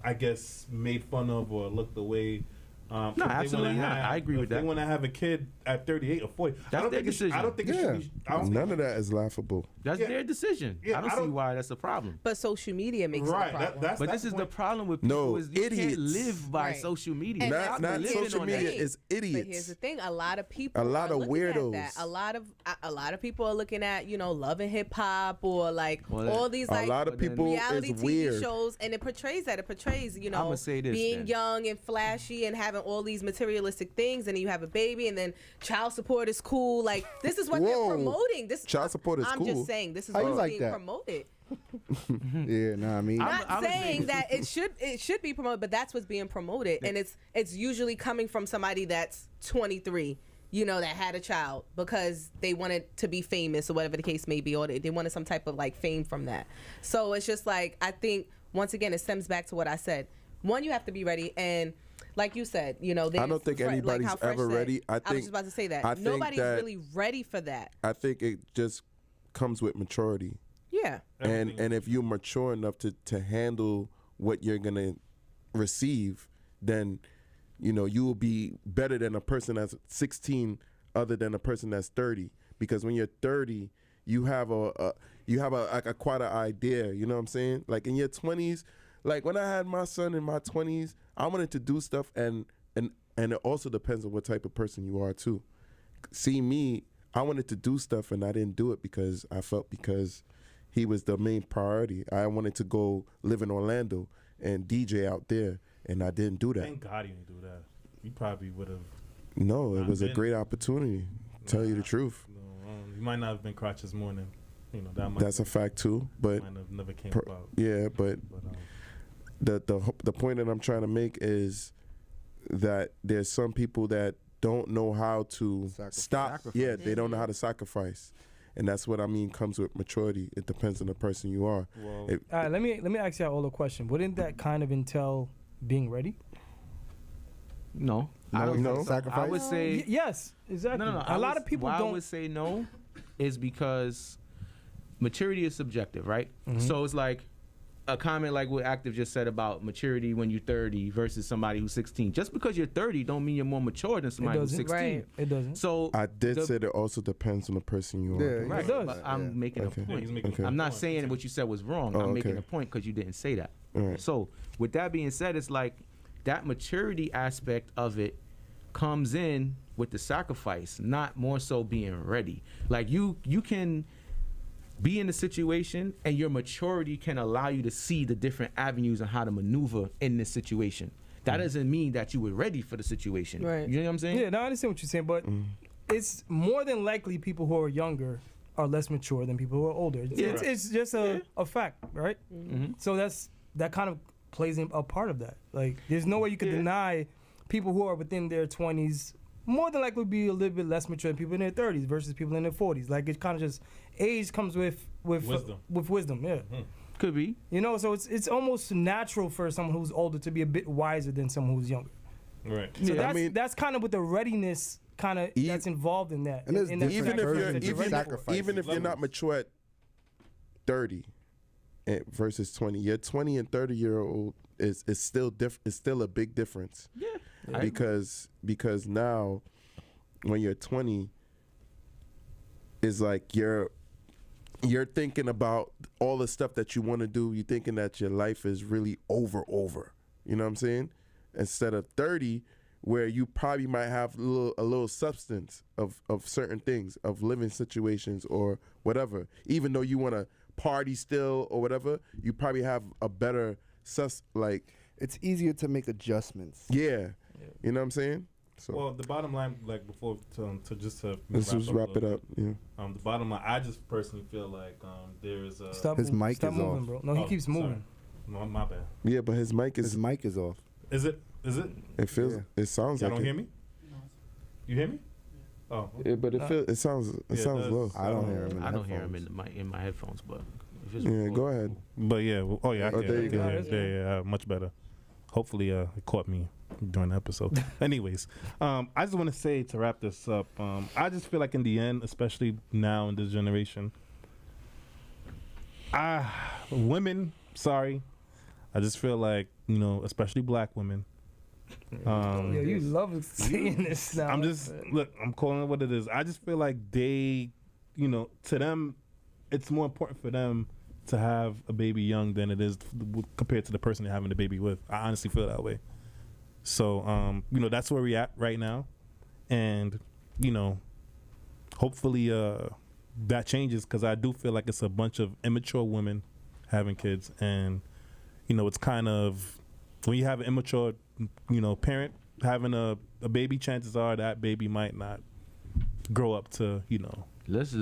I guess, made fun of or looked away. No, absolutely not. I agree with that. If they want to have a kid at 38 or 40, that's their decision. I don't think it should be. None of that is laughable. That's their decision. I don't see why that's a problem. But social media makes it a problem. But this is the problem with people is you can't live by social media. Not social media is idiots. But here's the thing: a lot of people, a lot of weirdos. A lot of people are looking at Love and Hip Hop or all these a lot of people reality is TV weird. shows, and it portrays that. It portrays I'm gonna say this, being young and flashy and having all these materialistic things, and then you have a baby, and then child support is cool. Like this is what they're promoting. This child support is cool. I'm just saying this is what's being promoted. Yeah, no, I mean, not saying that it should be promoted, but that's what's being promoted, and it's usually coming from somebody that's 23. That had a child because they wanted to be famous or whatever the case may be, or they wanted some type of fame from that. So it's just I think once again it stems back to what I said. One, you have to be ready, and like you said, I don't think anybody's ever ready. I was just about to say that. Nobody's really ready for that. I think it just comes with maturity. Yeah. And if you're mature enough to handle what you're gonna receive, then you will be better than a person that's 16, other than a person that's 30. Because when you're 30, you have quite an idea. You know what I'm saying? Like in your 20s. Like when I had my son in my 20s, I wanted to do stuff, and it also depends on what type of person you are too. See me, I wanted to do stuff and I didn't do it because I felt because he was the main priority. I wanted to go live in Orlando and DJ out there, and I didn't do that. Thank God you didn't do that. You probably would have. No, it was a great opportunity. Tell you the truth. No, you might not have been crotches morning. That's a fact too. But might have never came about. Yeah, but the point that I'm trying to make is that there's some people that don't know how to stop. Yeah, they don't know how to sacrifice, and that's what I mean comes with maturity. It depends on the person you are. All right, let me ask you all a question. Wouldn't that kind of entail being ready? No, I don't know. Sacrifice. I would say yes, exactly. No. A lot of people don't. I would say no, is because maturity is subjective, right? Mm-hmm. So it's like a comment like what Active just said about maturity when you're 30 versus somebody who's 16. Just because you're 30 don't mean you're more mature than somebody who's 16. Right. It doesn't. So I did say that also depends on the person you are. Yeah, right. It does. But I'm making a point. Okay. I'm not saying what you said was wrong. I'm making a point because you didn't say that. Right. So with that being said, it's like that maturity aspect of it comes in with the sacrifice, not more so being ready. Like you can be in the situation and your maturity can allow you to see the different avenues on how to maneuver in this situation. That doesn't mean that you were ready for the situation. Right. You know what I'm saying? Yeah, no, I understand what you're saying, but it's more than likely people who are younger are less mature than people who are older. It's just a fact, right? Mm-hmm. So that kind of plays a part of that. Like, there's no way you can deny people who are within their 20s more than likely be a little bit less mature than people in their 30s versus people in their 40s. Like, it kind of just age comes with wisdom. Yeah, could be. So it's almost natural for someone who's older to be a bit wiser than someone who's younger. Right. So that's kind of with the readiness kind of that's involved in that. And even if you're not mature at 30 versus 20, your 20 and 30-year-old is still it's still a big difference. Yeah. Because now when you're 20, it's like you're you're thinking about all the stuff that you want to do. You're thinking that your life is really over. You know what I'm saying? Instead of 30, where you probably might have a little substance of certain things, of living situations or whatever. Even though you want to party still or whatever, you probably have a better it's easier to make adjustments. Yeah. You know what I'm saying? So, well, the bottom line, like before, to let's just wrap it up. Yeah. The bottom line, I just personally feel like there's a. His mic is moving, off. bro. No, he keeps moving. No, my bad. Yeah, but his mic is off. Is it? It feels. Yeah. It sounds Y'all like. Don't hear me? You hear me? Oh. Yeah, but it sounds low. I don't hear him. I don't hear him in my headphones, but. Yeah, go ahead. But yeah, I can. There you go. Yeah, much better. Hopefully, it caught me during the episode. Anyways, I just want to say to wrap this up, I just feel like in the end, especially now in this generation, women, sorry, I just feel like, especially black women. You love saying this now. I'm calling it what it is. I just feel like they, to them, it's more important for them to have a baby young than it is compared to the person they're having the baby with. I honestly feel that way. So, that's where we're at right now. And, hopefully that changes, because I do feel like it's a bunch of immature women having kids. And, it's kind of, when you have an immature, parent having a baby, chances are that baby might not grow up to, Let's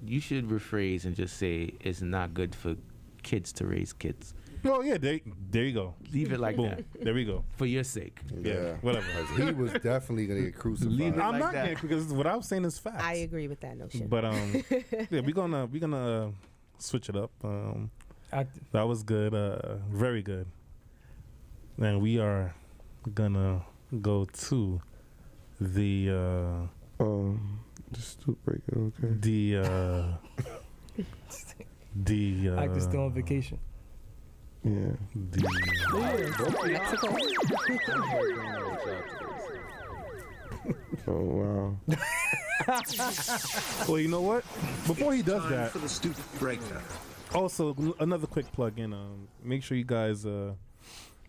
you should rephrase and just say it's not good for kids to raise kids. Well, yeah, there you go. Leave it like Boom. that. There we go. For your sake. Yeah. Whatever. He was definitely gonna get crucified. Leave it I'm like not that. getting, because what I was saying is facts. I agree with that notion. But yeah, we're gonna switch it up. That was good. Very good. And we are gonna go to the Stoop breaker, okay. Actor's still on vacation. Yeah. Oh wow. Well, you know what? Before he does that, for the Stoop breaker. Also another quick plug in. Make sure you guys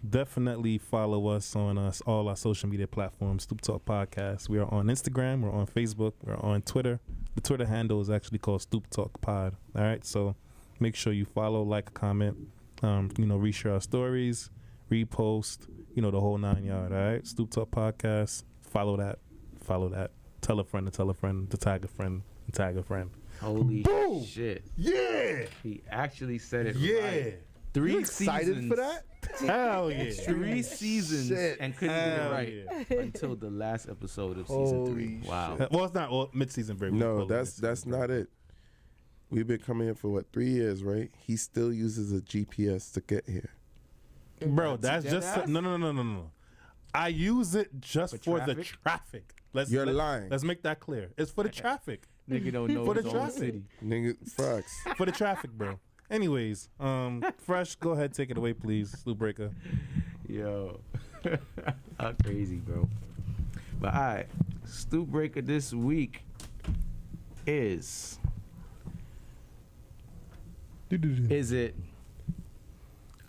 definitely follow us on all our social media platforms. Stoop Talk Podcast. We are on Instagram. We're on Facebook. We're on Twitter. The Twitter handle is actually called Stoop Talk Pod. All right, so make sure you follow, like, comment, reshare our stories, repost, the whole 9 yard. All right, Stoop Talk Podcast. Follow that. Tell a friend to tell a friend to tag a friend and tag a friend. Holy Boom! shit! Yeah, he actually said it. Yeah. Right. 3 You excited seasons for that? Hell yeah! 3 seasons Shit. and couldn't get it right until the last episode of season 3. Wow. Well, it's not mid-season break. No, that's not it. We've been coming here for 3 years, right? He still uses a GPS to get here. Bro, that's just no. I use it just for the traffic. You're lying. Let's make that clear. It's for the traffic. Nigga don't know For the his own traffic. city. Nigga, facts. For the traffic, bro. Anyways, Phresh, go ahead, take it away, please. Stoop breaker. Yo. How crazy, bro. But all right, Stoop breaker this week is it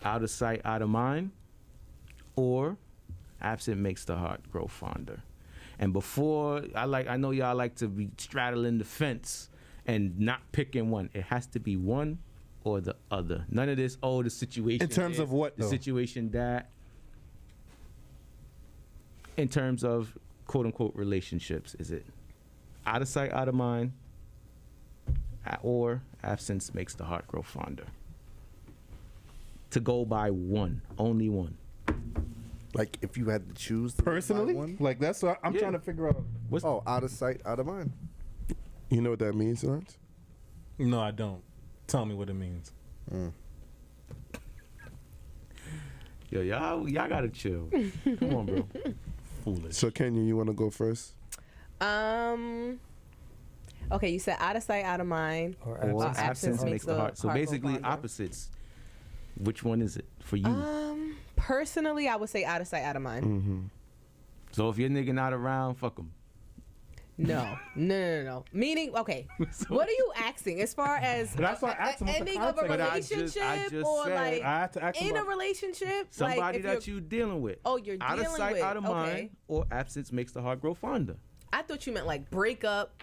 out of sight, out of mind, or absent makes the heart grow fonder? And before, I know y'all like to be straddling the fence and not picking one. It has to be one or the other. None of this, the situation. In terms of what, The though? situation that, in terms of quote unquote relationships, is it out of sight, out of mind, or absence makes the heart grow fonder? To go by one, only one. Like if you had to choose to Personally, buy one? like that's what I'm trying to figure out. Out of sight, out of mind. You know what that means, Lance? No, I don't. Tell me what it means. Yo, y'all gotta chill. Come on, bro. Foolish. So Kenya, you want to go first? Okay, you said out of sight, out of mind. Or absence makes the heart. So basically opposites. Which one is it for you? Personally, I would say out of sight, out of mind. Mm-hmm. So if your nigga not around, fuck him. No. Meaning, okay, what are you asking as far as That's why I asked him what's the ending of a context. relationship I just or said- like I had to ask him in a about- relationship? Somebody like if that you dealing with. Oh, you're out of dealing sight, with, out of okay. mind, or absence makes the heart grow fonder. I thought you meant like breakup.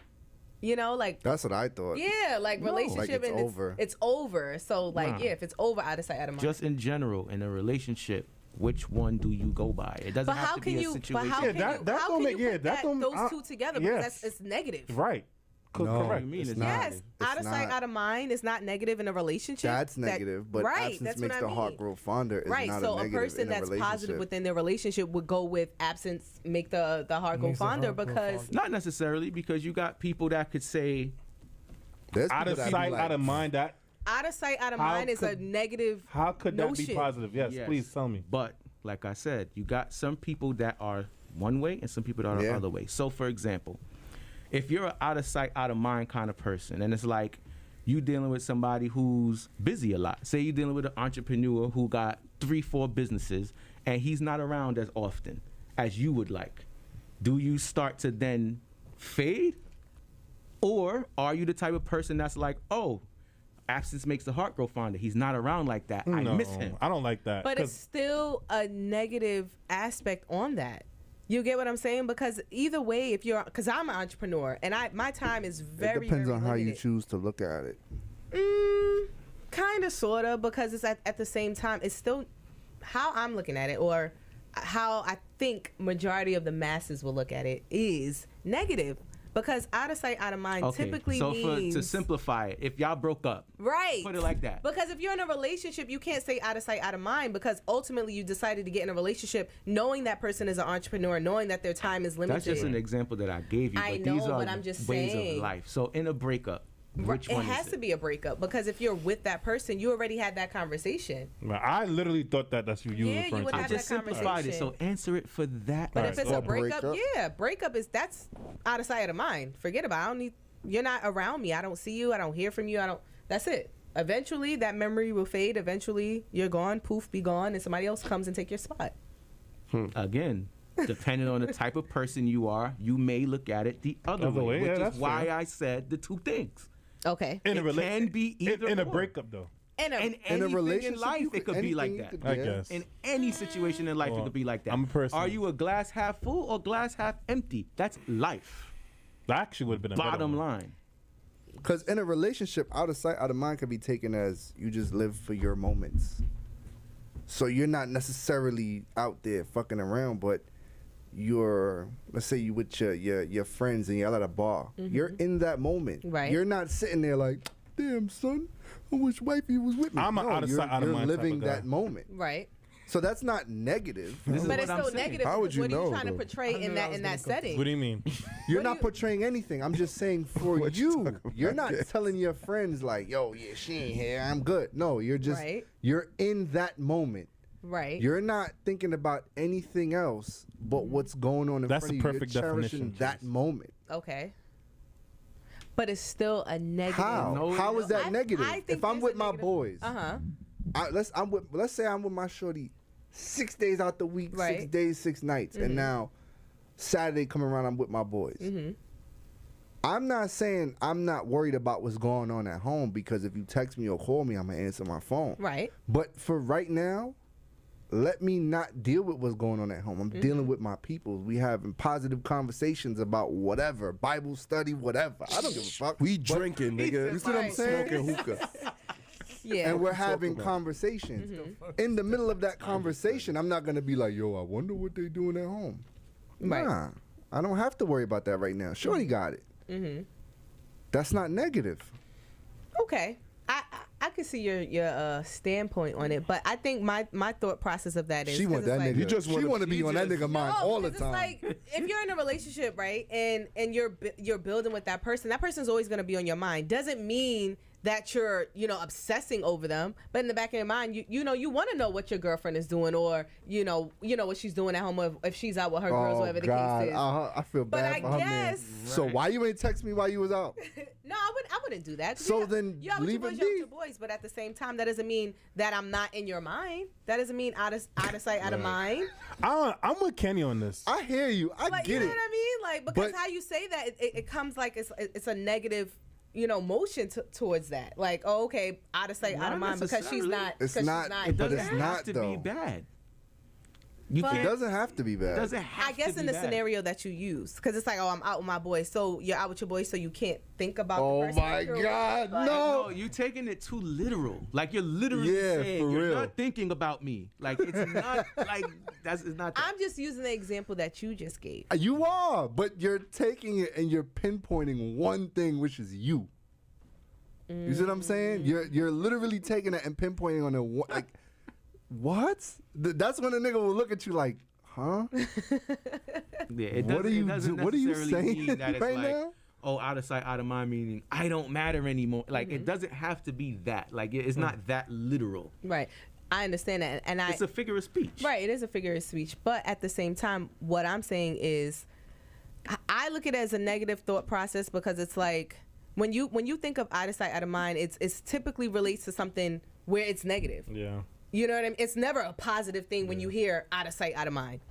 You know, like That's what I thought. yeah, like relationship Like it's and over. It's over. So like Nah. yeah, if it's over, out of sight, out of mind. Just in general, in a relationship, which one do you go by? It doesn't but have how to can be a you? But situation. how Yeah, can that- you? that How don't can make- you yeah, put that that, don't- those two together? yes. Because it's negative. Right. No, Correct. You mean it's it's not. Yes, It's out of sight, not. out of mind is not negative in a relationship. That's negative, but right, absence that's makes what the I heart mean. grow fonder. Is Right, not so a a negative person in a that's positive relationship. within their relationship would go with absence, make the heart grow Makes the fonder heart grow because fonder. Not necessarily, because you got people that could say, There's Out people of that be sight, like, out of mind. That out of sight, out of How mind is a could- negative. how could that be notion. positive? Yes, Yes. please tell me. but like I said, you got some people that are one way and some people that are Yeah. the other way. So, for example, if you're an out of sight, out of mind kind of person, and it's like you dealing with somebody who's busy a lot. Say you're dealing with an entrepreneur who got 3-4 businesses, and he's not around as often as you would like. Do you start to then fade? Or are you the type of person that's like, oh, absence makes the heart grow fonder. He's not around like that. I No, miss him. I don't like that. But 'cause it's still a negative aspect on that. You get what I'm saying? Because either way, if you're, because I'm an entrepreneur and my time is very, it depends very on how you limited. choose to look at it. Kind of, sort of, because it's at the same time, it's still how I'm looking at it, or how I think majority of the masses will look at it is negative. Because out of sight, out of mind typically so means to simplify it, if y'all broke up, right. put it like that. Because if you're in a relationship, you can't say out of sight, out of mind, because ultimately you decided to get in a relationship knowing that person is an entrepreneur, knowing that their time is limited. That's just an example that I gave you. I but know, these are but I'm just ways saying. of life. So in a breakup, which it one has is to be a breakup, because if you're with that person, you already had that conversation. Man, I literally thought that's what you Yeah, were you referring would to. I have just that simplified it. So conversation. answer it for that. But All if right, it's so a breakup, breakup? yeah, breakup is that's out of sight, out of mind. Forget about it. I don't need. You're not around me. I don't see you. I don't hear from you. I don't. That's it. Eventually, that memory will fade. Eventually, you're gone. Poof, be gone, and somebody else comes and take your spot. Again, depending on the type of person you are, you may look at it the other way, yeah, which that's is why fair. I said the two things. Okay. In a It can be either in a or. breakup though. And In In a anything relationship, in life, you it could be like anything that. you could- I yeah. guess. In any situation in life, Well, it could be like that. I'm a person. Are you a glass half full or glass half empty? That's life. That actually would have been a better Bottom one. line. Because in a relationship, out of sight, out of mind could be taken as you just live for your moments. So you're not necessarily out there fucking around, but you're, let's say you with your friends and you're at a bar. You're in that moment. Right. You're not sitting there like, damn, son, I wish wifey was with me. I'm a no, out of you're, sight, out of you're mind type living of guy. that moment. right. So that's not negative. This is But what it's I'm still saying. negative. How would because you what are know, you trying to though? portray in that setting? What do you mean? You're What not do you- portraying anything. I'm just saying for What you you, talking you're about? not telling your friends like, yo, yeah, she ain't here, I'm good. No, you're just, Right. you're in that moment. Right. You're not thinking about anything else but what's going on in That's front the of you. perfect You're cherishing definition, that Chase. moment. Okay. But it's still a negative. How? No, How is that I negative? think If I'm there's with a my negative- boys, Uh-huh. let's say I'm with my shorty 6 days out the week, 6 Right. days, 6 nights, and now Saturday come around, I'm with my boys. I'm not saying I'm not worried about what's going on at home, because if you text me or call me, I'm gonna answer my phone. Right. But for right now, let me not deal with what's going on at home. I'm dealing with my people. We having positive conversations about whatever, Bible study, whatever. I don't give a fuck. We drinking, nigga. You see what I'm Right. saying? Smoking hookah. Yeah. And we're having conversations. In the middle of that conversation, I'm not gonna be like, yo, I wonder what they doing at home. Right. Nah, I don't have to worry about that right now. Shorty got it. That's not negative. Okay. I can see your standpoint on it, but I think my thought process of that is She 'cause want it's that like, nigga. You just she wanna- want to be you on that just- nigga mind No, all the because time. it's like if you're in a relationship, right, and you're building with that person's always gonna be on your mind. Doesn't mean that you're, obsessing over them, but in the back of your mind, you want to know what your girlfriend is doing, or you know what she's doing at home, or if she's out with her girls, whatever the case is. I feel bad for her man. So why you ain't text me while you was out? No, I wouldn't do that. So then leave it be. Your boys, but at the same time, that doesn't mean that I'm not in your mind. That doesn't mean out of sight, out of mind. I'm with Kenny on this. I hear you. I get it. You know what I mean? Because how you say that, it comes like it's a negative, motion towards that. Like, oh, okay, out of sight, out of mind, because she's not. It's not. It doesn't it's have not to though. be bad. It doesn't have to be bad. It doesn't have I guess to in be the bad. scenario that you use, because it's like, oh, I'm out with my boys, so you're out with your boys, so you can't think about the person. Oh my God, no! No, you're taking it too literal. Like you're literally saying for you're real. not thinking about me. Like it's not like it's not. That. I'm just using the example that you just gave. You are, but you're taking it and you're pinpointing one thing, which is you. You see what I'm saying? You're literally taking it and pinpointing on it. Like, what? That's when a nigga will look at you like, huh? Yeah, What are you saying mean that it's right like, now? oh, out of sight, out of mind, meaning I don't matter anymore. Like it doesn't have to be that. Like it's not that literal. Right. I understand that, and It's a figure of speech. Right, it is a figure of speech, but at the same time, what I'm saying is, I look at it as a negative thought process, because it's like when you think of out of sight, out of mind, it's typically relates to something where it's negative. Yeah. You know what I mean? It's never a positive thing when you hear out of sight, out of mind.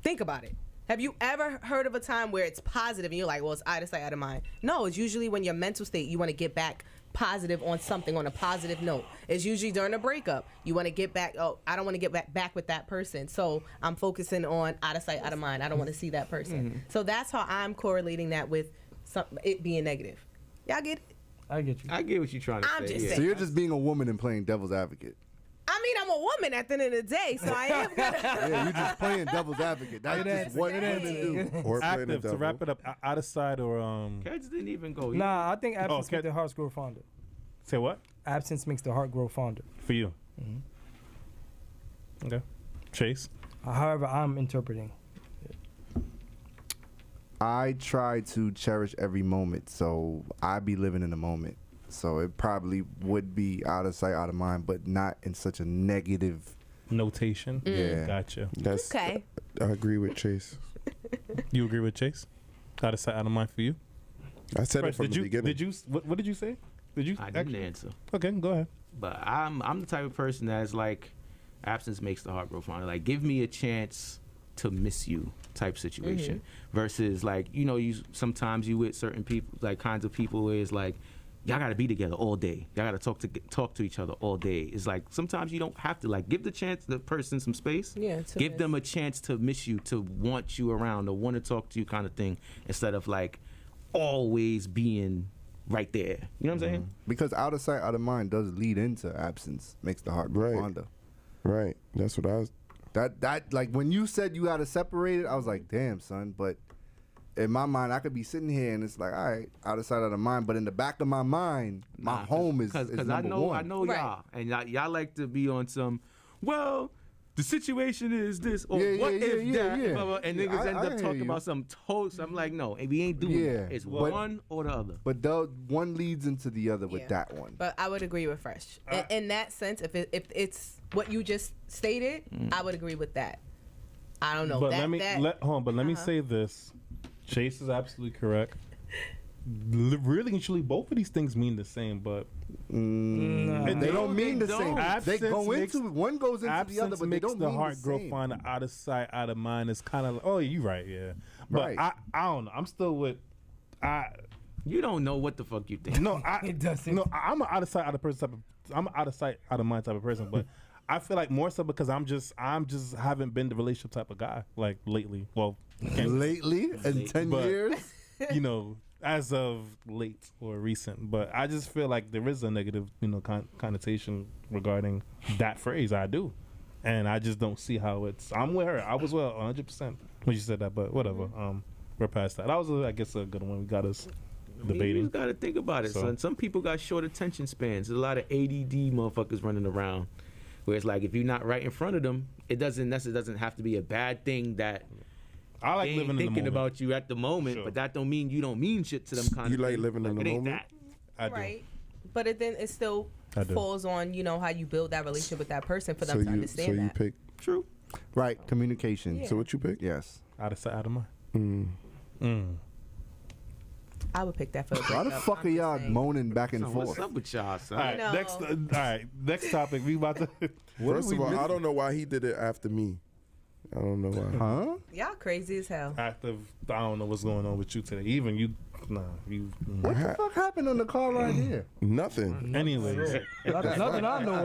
Think about it. Have you ever heard of a time where it's positive and you're like, well, it's out of sight, out of mind? No, it's usually when your mental state, you want to get back positive on something, on a positive note. It's usually during a breakup. You want to get back, oh, I don't want to get back with that person, so I'm focusing on out of sight, out of mind. I don't want to see that person. So that's how I'm correlating that with it being negative. Y'all get it? I get you. I get what you're trying to say. just yeah. saying. So you're just being a woman and playing devil's advocate. I mean, I'm a woman at the end of the day, so I am gonna. Yeah, you're just playing devil's advocate. That's just what women do. Or playing the Active, to devil. wrap it up, out of sight or Kids didn't even go. Nah, I think absence okay. makes the heart grow fonder. Say what? Absence makes the heart grow fonder. For you. Okay. Chase. However, I'm interpreting. I try to cherish every moment, so I be living in the moment. So it probably would be out of sight, out of mind, but not in such a negative Notation. Yeah. Gotcha. That's Okay. I agree with Chase. You agree with Chase? Out of sight, out of mind for you? I said it Fresh, from the beginning. Did you? What did you say? Did you? I didn't answer. Okay, go ahead. But I'm the type of person that's like, absence makes the heart grow fonder. Like, give me a chance to miss you type situation. Versus like, you sometimes you with certain people, like kinds of people where it's like, y'all gotta be together all day. Y'all gotta talk to each other all day. It's like sometimes you don't have to, like, give the person some space. Yeah. Give them a chance to miss you, to want you around, or want to talk to you kind of thing, instead of like always being right there. You know what I'm saying? because out of sight, out of mind does lead into absence, makes the heart grow Right. fonder. Right. That's what I was. That like when you said you gotta separate it, I was like, damn, son. But in my mind, I could be sitting here and it's like, all right, out of sight, out of mind. But in the back of my mind, my home is because number one. I know Right. y'all, and y'all like to be on some. Well, the situation is this, or Yeah, what yeah, if yeah, that, yeah. blah, blah, and Yeah, niggas I end up hear talking you. about some toast. I'm like, no, we ain't doing Yeah, that. It's but- one or the other. But one leads into the other with Yeah. that one. But I would agree with Phresh. In that sense, if it's what you just stated, I would agree with that. I don't know. But that, let me that, let me say this. Chase is absolutely correct. Really and truly, both of these things mean the same, but They don't mean the same. Absence They go makes- into one goes into the other, absence but they makes don't the mean heart the grow same. fonder. Out of sight, out of mind is kind of like, oh, you're right, yeah. But Right. I don't know. I'm still with. You don't know what the fuck you think. No, It doesn't. No, I'm an out of sight, out of person type of. I'm an out of sight, out of mind type of person, but I feel like more so because I'm just haven't been the relationship type of guy like lately. Well, Lately, in 10 But- years, as of late or recent. But I just feel like there is a negative, connotation regarding that phrase. I do, and I just don't see how it's. I'm with her. I was 100% when you said that, but whatever. We're past that. That was, I guess, a good one. We got us debating. You gotta think about it, So- son. Some people got short attention spans. There's a lot of ADD motherfuckers running around. Where it's like, if you're not right in front of them, it doesn't have to be a bad thing that I like they ain't living in the thinking moment. about you at the moment, Sure. but that don't mean you don't mean shit to them kind You of like thing. living in the it ain't moment? that. I do. right. but then it still falls on, you know, how you build that relationship with that person for them to understand that. So you pick True. Right, communication. Yeah. So what you pick? Yes. Out of sight, out of mind. I would pick that for a Why the breakup, fuck I'm are just y'all saying. moaning back and What's forth? up with y'all, son? All right, know. next topic. We about to. First of all, I don't know why he did it after me. I don't know why. Huh? Y'all crazy as hell. Active. I don't know what's going on with you today. Even you. Nah, you. What the fuck happened on the car right here? Nothing. Anyways, Nothing I know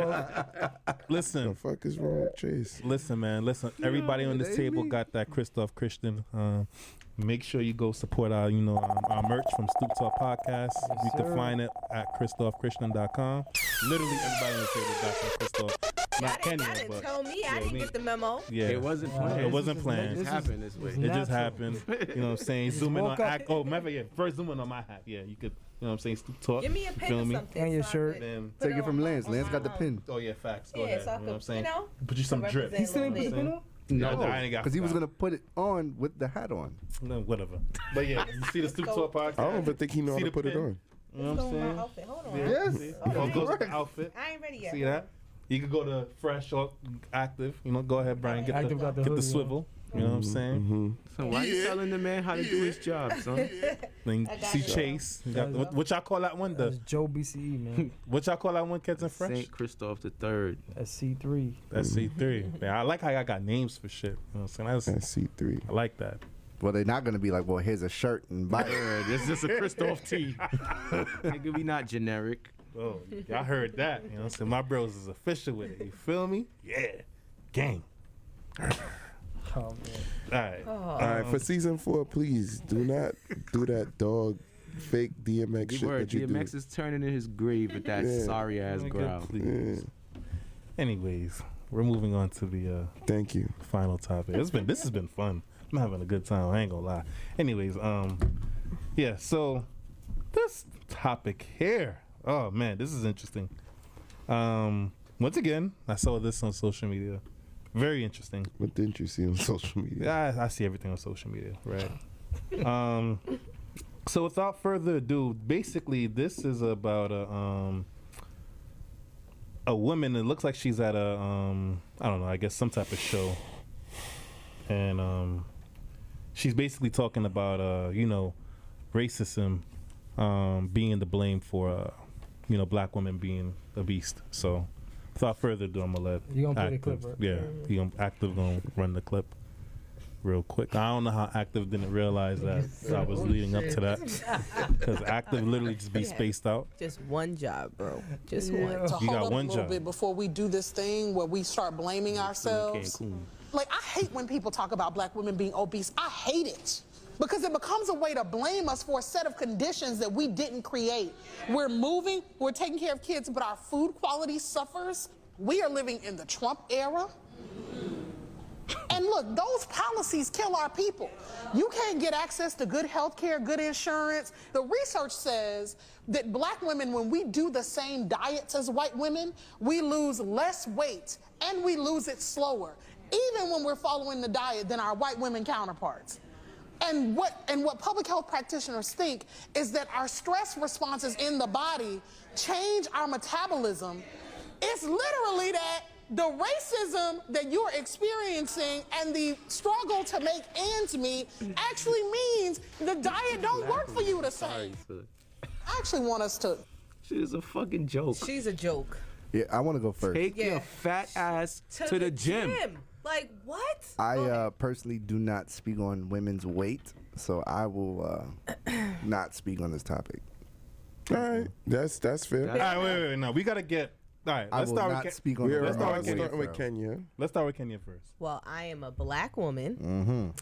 of. listen. The fuck is wrong with Chase? Listen, man. Listen. Everybody on this table got that Christoph Christian. Make sure you go support our, you know, our merch from Stoop Talk Podcast. You can find it at ChristophChristian.com. Literally everybody on the table got some Christoph. Not Kenny, Y'all didn't but tell me. I didn't get the memo. yeah, It wasn't planned. It wasn't It planned. just happened this way. It just Natural. happened. You know what I'm saying? Zoom in on woke up. act. Oh, remember, yeah. First zoom in on my hat. Yeah, you could. You know what I'm saying? Stoop Talk. Give me a You pen feel or me? something. And your so I shirt. could Then, put Take it from on Lance. my Lance got the own. pin. oh yeah, facts. Go Yeah, ahead. so I You know what I'm could, saying? you know, Put you some drip. represent He still ain't put the Little pin on? No, I ain't got. Because he was going to put it on with the hat on. No, whatever. But yeah, you see the Stoop Talk Podcast. I don't even think he know how See to the put it pin? on. You know what I'm Go with my saying? outfit. Hold on. Yeah. Yes. See? Oh, it goes with the outfit. I ain't ready yet. See that? You could go to Phresh or Active. You know, go ahead, Brian. Get Active got the the hoodie on. swivel. You know what I'm saying? So why you telling the man how to do his job, son? Then I got see you. Chase. You got, what y'all call that one? That's The Joe BCE, man. what y'all call that one? Kids and Fresh. Saint Christoph the Third. That's C3. That's C3. Yeah, I like how y'all got names for shit. You know what I'm saying? That's C3. I like that. Well, they're not going to be like, well, here's a shirt and buy it. This is a Christoph tee. Nigga, we not generic. Oh, y'all heard that. You know what I'm saying? My bros is official with it. You feel me? Yeah. Gang. Oh, man. All right. All right, for season 4, please do not do that dog fake DMX Good shit word. that you do. DMX is turning in his grave with that Yeah. sorry ass Nigga, growl. please. Anyways, we're moving on to the Thank you. final topic. This has been fun. I'm having a good time. I ain't gonna lie. Anyways, yeah. So this topic here. Oh man, this is interesting. Once again, I saw this on social media. Very interesting. What didn't you see on social media? I see everything on social media, right? So without further ado, basically this is about a woman. It looks like she's at a I don't know, I guess some type of show, and she's basically talking about you know, racism being the blame for you know, black women being obese. So without further ado, I'm gonna let You gonna play the Active, clip, right? yeah, Active gonna run the clip real quick. I don't know how Active didn't realize that I was leading up to that, because Active literally just be spaced out. Just one job, bro. Just Yeah. one. To You hold got up one a little job. bit before we do this thing where we start blaming ourselves. Cancun. Like, I hate when people talk about black women being obese. I hate it. Because it becomes a way to blame us for a set of conditions that we didn't create. We're moving, we're taking care of kids, but our food quality suffers. We are living in the Trump era. And look, those policies kill our people. You can't get access to good health care, good insurance. The research says that black women, when we do the same diets as white women, we lose less weight and we lose it slower, even when we're following the diet, than our white women counterparts. And what public health practitioners think is that our stress responses in the body change our metabolism. It's literally that the racism that you're experiencing and the struggle to make ends meet actually means the diet don't work for you the same. I actually want us to... Shit is a fucking joke. She's a joke. Yeah, I want to go first. Take Yeah. your fat ass to the gym. Like, what? I personally do not speak on women's weight, so I will not speak on this topic. All right, that's fair. All right, wait. No, we gotta get. All right, I let's will start not with speak on We're Let's start women's with starting weight, with bro. Kenya. Let's start with Kenya first. Well, I am a black woman,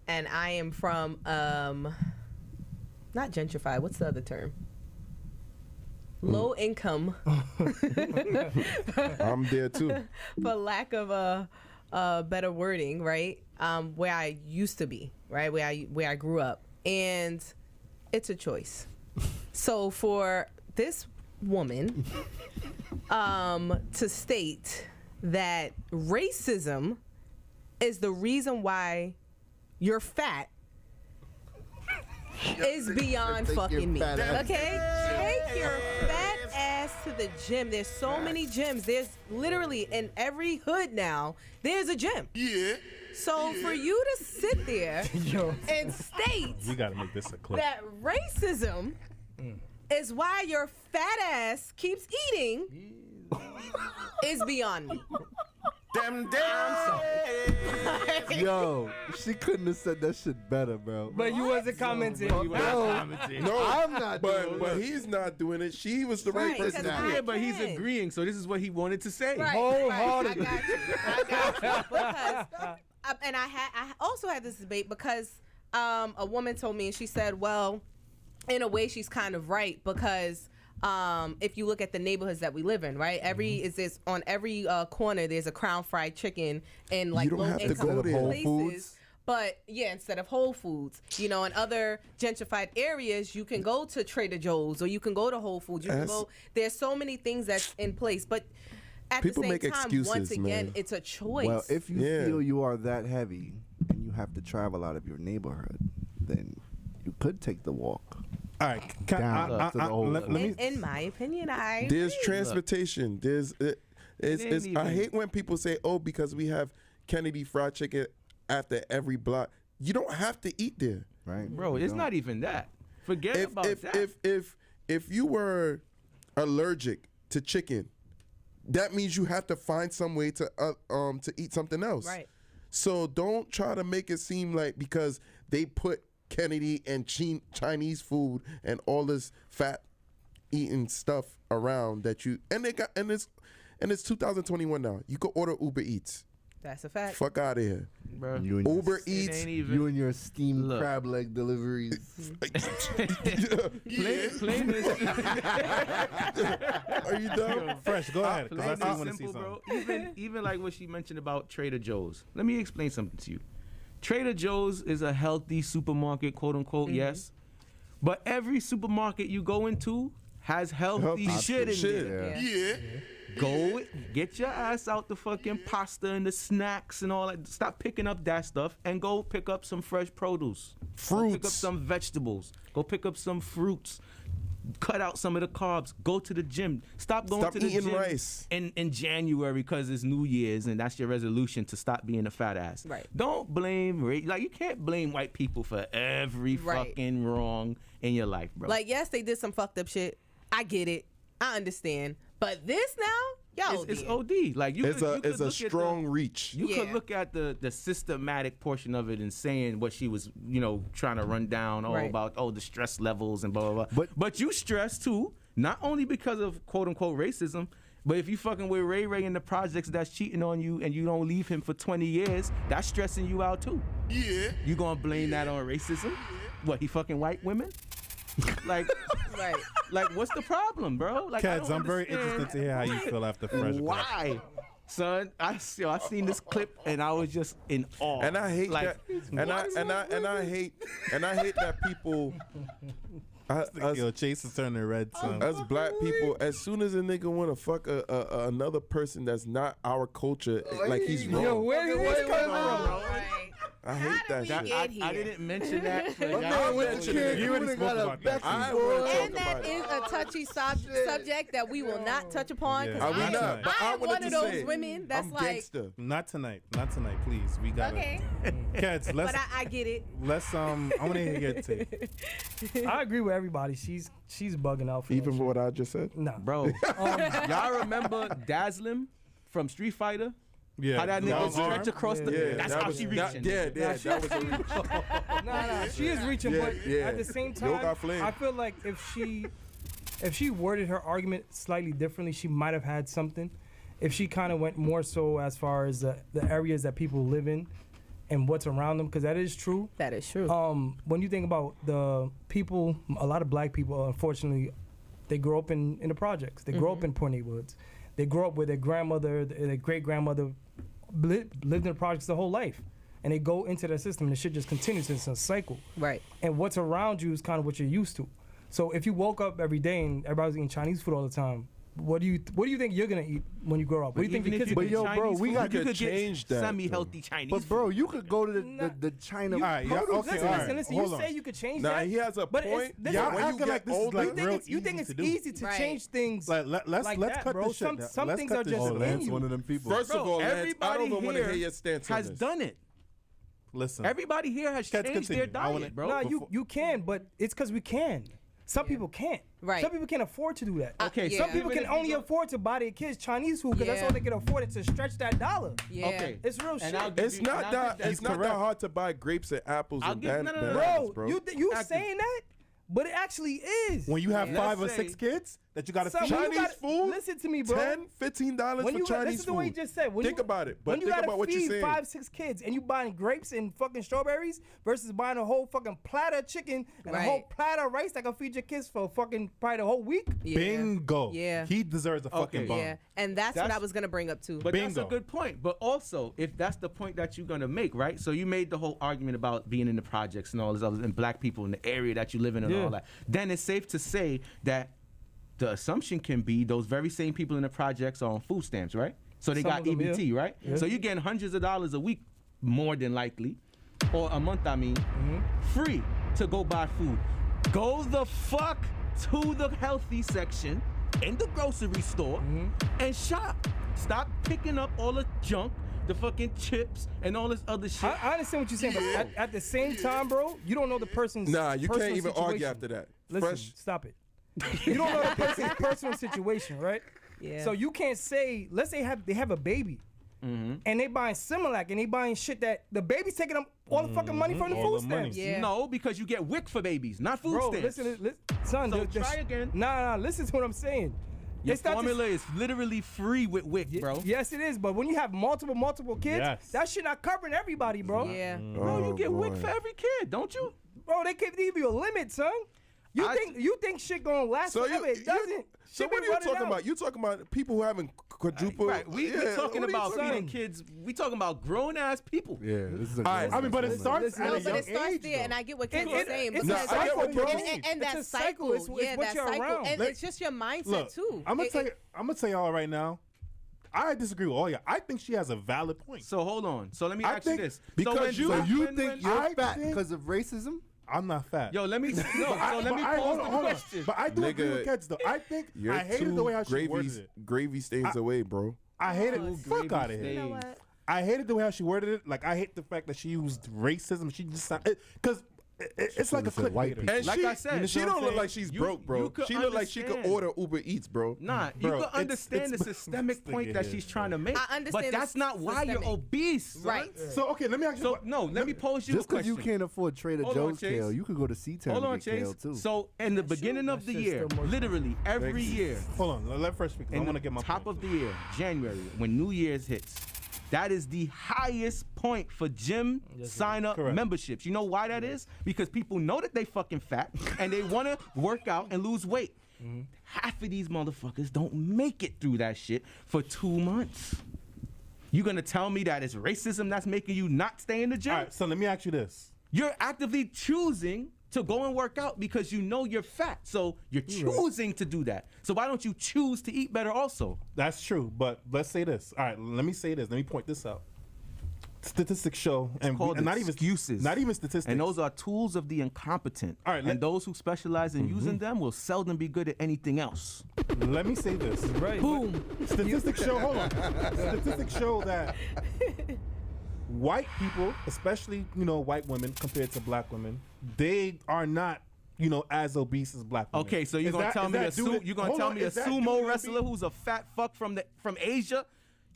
and I am from not gentrified. What's the other term? Low income, I'm there too. for lack of a better wording, right? Where I used to be, right? Where I grew up, and it's a choice. So for this woman to state that racism is the reason why you're fat is beyond Take your fucking me. fat ass. Okay? Take your fat ass to the gym. There's so many gyms. There's literally in every hood now, there's a gym. Yeah. So for you to sit there and state We gotta make this a clip. that racism is why your fat ass keeps eating is beyond me. Damn. Yo, she couldn't have said that shit better, bro. But you wasn't commenting. No, I'm not doing but he's not doing it. She was the right person. because I Yeah, but he's can. agreeing, so this is what he wanted to say. Right, Wholeheartedly. I got you. Because, and I also had this debate because a woman told me, and she said, well, in a way she's kind of right, because if you look at the neighborhoods that we live in, right? On every corner there's a Crown Fried Chicken and like You don't low have to income go there. Whole places. Foods? But yeah, instead of Whole Foods, in other gentrified areas, you can go to Trader Joe's or you can go to Whole Foods. You can go. There's so many things that's in place, but at People the same make time, excuses, once again, man. it's a choice. Well, if you Yeah. feel you are that heavy and you have to travel out of your neighborhood, then you could take the walk. All right, Down to the old- let me. in my opinion, I There's agree. transportation. There's it's ain't I even- hate when people say, "Oh, because we have Kennedy Fried Chicken after every block." You don't have to eat there. Right, Bro, You it's don't. not even that. Forget about that. If you were allergic to chicken, that means you have to find some way to eat something else. Right. So don't try to make it seem like because they put Kennedy and Chinese food and all this fat eating stuff around that you and it's 2021 now. You can order Uber Eats. That's a fact. Fuck out of here. Bro. You and your- Uber It Eats. ain't even. You and your steamed Look. crab leg deliveries. Plain is Are you done? Fresh, go ahead. 'cause I plain still and want to see simple, something. bro. Even like what she mentioned about Trader Joe's. Let me explain something to you. Trader Joe's is a healthy supermarket, quote unquote, yes. But every supermarket you go into has healthy shit in there. Yeah. Go get your ass out the fucking pasta and the snacks and all that. Stop picking up that stuff and go pick up some fresh produce. Go pick up Fruits. some vegetables. Go pick up some fruits. Cut out some of the carbs. Go to the gym. Stop going Stop to the eating gym rice. in January because it's New Year's and that's your resolution to stop being a fat ass. Right. Don't blame you can't blame white people for every Right. fucking wrong in your life, bro. Like, yes, they did some fucked up shit. I get it. I understand. But this now, y'all, it's OD. Like you It's could a look at strong reach. You could Yeah. look at the systematic portion of it and saying what she was, trying to run down all Right. about the stress levels and blah blah blah. But you stress too, not only because of quote unquote racism, but if you fucking with Ray Ray in the projects that's cheating on you and you don't leave him for 20 years, that's stressing you out too. Yeah. You gonna blame that on racism? What, he fucking white women? Like, right. like what's the problem, bro? Like, I Cats, don't I'm very understand. interested to hear how you feel after Fresh. Why? Son, I seen this clip and I was just in awe. And I hate Like, that. And I hate that people. Yo, Chase is turning red, son. Us black people, as soon as a nigga want to fuck another person that's not our culture, like he's wrong. Yo, where did this come from? I hate that shit. I didn't mention that. For My y'all. man went to Cancun You already and spoke got a about that. Becky I boy. wanna talk And that about it. is a touchy subject that we will not touch upon. Yeah. 'Cause Are we not? But I am wanted one to of those say it. women that's I'm like, gangster. Not tonight, please. We gotta. okay, Cats, let's but I get it. I want to hear your take. I agree with everybody. She's bugging out for Even that for what I just said. shit. Nah. Bro, y'all remember Dazzlim from Street Fighter? Yeah, How that nigga long stretch arm? across the. Yeah, that's that how was- she that- reaching. Yeah, that was a reach. Nah, she is reaching, Yeah, but yeah. at the same Yo time, got flame. I feel like if she worded her argument slightly differently, she might have had something. If she kind of went more so as far as the areas that people live in and what's around them, because that is true. That is true. When you think about the people, a lot of black people, unfortunately, they grow up in the projects. They grow up in poor neighborhoods. They grow up with their grandmother, their great grandmother lived in the projects their whole life. And they go into the system and the shit just continues. It's a cycle. Right. And what's around you is kind of what you're used to. So if you woke up every day and everybody's eating Chinese food all the time, What do you think you're gonna eat when you grow up? What do you think the kids? But yo, bro, we got to change that. Semi-healthy Chinese. But bro, you could go to the China. All right, yeah, okay, all right. Listen. Hold You on. say you could change Nah, that. he has a but point. Y'all when you acting get like this is older, like real you think it's to do. easy to change things? Let's that, cut bro. this shit. Some Let's things cut are this just shit. in Lance, you. one of them people. First of all, Lance, I everybody don't even want to here hear your stance on has this. done it. Listen, Everybody here has Let's changed continue. their I wanna- diet, bro. No, you can, but it's because we can. Some people can't. Right. Some people can't afford to do that. Okay, yeah. Some people can only afford to buy their kids Chinese food because that's Yeah. all they can afford it to stretch that dollar. Yeah. Okay. It's real shit. It's not that. It's not that correct. hard to buy grapes and apples I'll and give- no, no, no, bananas, Bro, bro. you Active. saying that, but it actually is. when you have Yeah. 5 or Let's 6 say- kids that you got to Son, feed. when you Chinese gotta- food? Listen to me, bro. $10-15 When for you Chinese listen to food. what he just said. When Think about it, but when you think gotta about what you're feed saying. 5-6 kids and you buying grapes and fucking strawberries versus buying a whole fucking platter of chicken and a whole Right. platter of rice that can feed your kids for fucking probably the whole week. Yeah. Bingo. Yeah. He deserves a fucking Okay. bomb. Yeah, and that's what I That's- was gonna bring up too. But that's a Bingo. good point. But also, if that's the point that you're gonna make, right? So you made the whole argument about being in the projects and all this other, and black people in the area that you live in and Yeah. all that. Then it's safe to say that the assumption can be those very same people in the projects are on food stamps, right? So they Some got of them, EBT, yeah. right? Yeah. So you're getting hundreds of dollars a week, more than likely, or a month, I mean, free to go buy food. Go the fuck to the healthy section in the grocery store and shop. Stop picking up all the junk, the fucking chips, and all this other shit. I understand what you're saying, but at the same time, bro, you don't know the person's Nah, you personal can't even argue situation. after that. Listen, Fresh. stop it. You don't know the person's personal situation, right? Yeah. So you can't say, let's say they have a baby, and they buying Similac and they buying shit that the baby's taking up all the fucking money from the All food the money. stamps. Yeah. No, because you get WIC for babies, not food Bro, stamps. listen, son. So try again. Nah, listen to what I'm saying. Your It's not just- formula is literally free with WIC, bro. Yes, it is. But when you have multiple kids, Yes. that shit not covering everybody, bro. Yeah. Bro, you get WIC boy. for every kid, don't you? Bro, they give you a limit, son. You think shit gonna last So forever? It doesn't. So Shit what be are you running talking out. about? You talking about people who haven't quadruple? Right, we Yeah, talking what are you about talking feeding kids. We talking about grown ass people. Yeah, this is a All right, grown I mean, but it man. starts Listen, at No, a but young it starts age, there, though. and I get what Ken It- was it- saying. it's a because- cycle, and, bro. and It's that a cycle. cycle, It's what that you're cycle, around. and it's just your mindset Look, too. I'm gonna tell y'all right now. I disagree with all y'all. I think she has a valid point. So hold on. So let me I ask you think this. because when you- So black you men think went- you're I fat think- because of racism? I'm not fat. Yo, let me no. So let me hold pose on. the question. But I do agree with Nigga, Keds though. I think You're I hated the way how she worded it. gravy stains away, bro. I hated Oh, fuck gravy out of here. stains. You know what? I hated the way how she worded it. Like I hate the fact that she used racism. She just because it's like a should've said white clickbaiter. people. And Like she, I said, she you know don't what I'm look like saying? she's You- broke, bro. you could She look like she could understand. order Uber Eats, bro. Nah, Bro, you it's- can understand it's the systemic point that yeah. she's trying to make. I understand but that's the not why you're systemic. obese, son. Right. So okay, let me ask you. So no, let me pose you Just a because question. you can't afford Trader Hold on, Joe's Chase. kale, you could go to C-Town Hold on, and get kale Chase. too. So in the beginning of the That shit's year, still more literally every year, Hold on, let first speak. I in want to the get my top point. of the year, January, when New Year's hits, that is the highest point for gym sign-up Correct. memberships. You know why that is? Because people know that they fucking fat and they want to work out and lose weight. Half of these motherfuckers don't make it through that shit for 2 months. You gonna tell me that it's racism that's making you not stay in the gym? All right, so let me ask you this. You're actively choosing to go and work out because you know you're fat. So you're choosing to do that. So why don't you choose to eat better also? That's true, but let's say this. All right, let me say this. Let me point this out. Statistics show, and Called not even excuses. not even statistics. And those are tools of the incompetent. All right, and those who specialize in using them will seldom be good at anything else. Let me say this. Right. Boom. Statistics show. Hold on. Statistics show that white people, especially white women compared to black women, they are not as obese as black women. Okay, so you're Is gonna that- tell is me that due to- you're gonna hold tell on, me a is that due sumo to wrestler being- who's a fat fuck from Asia?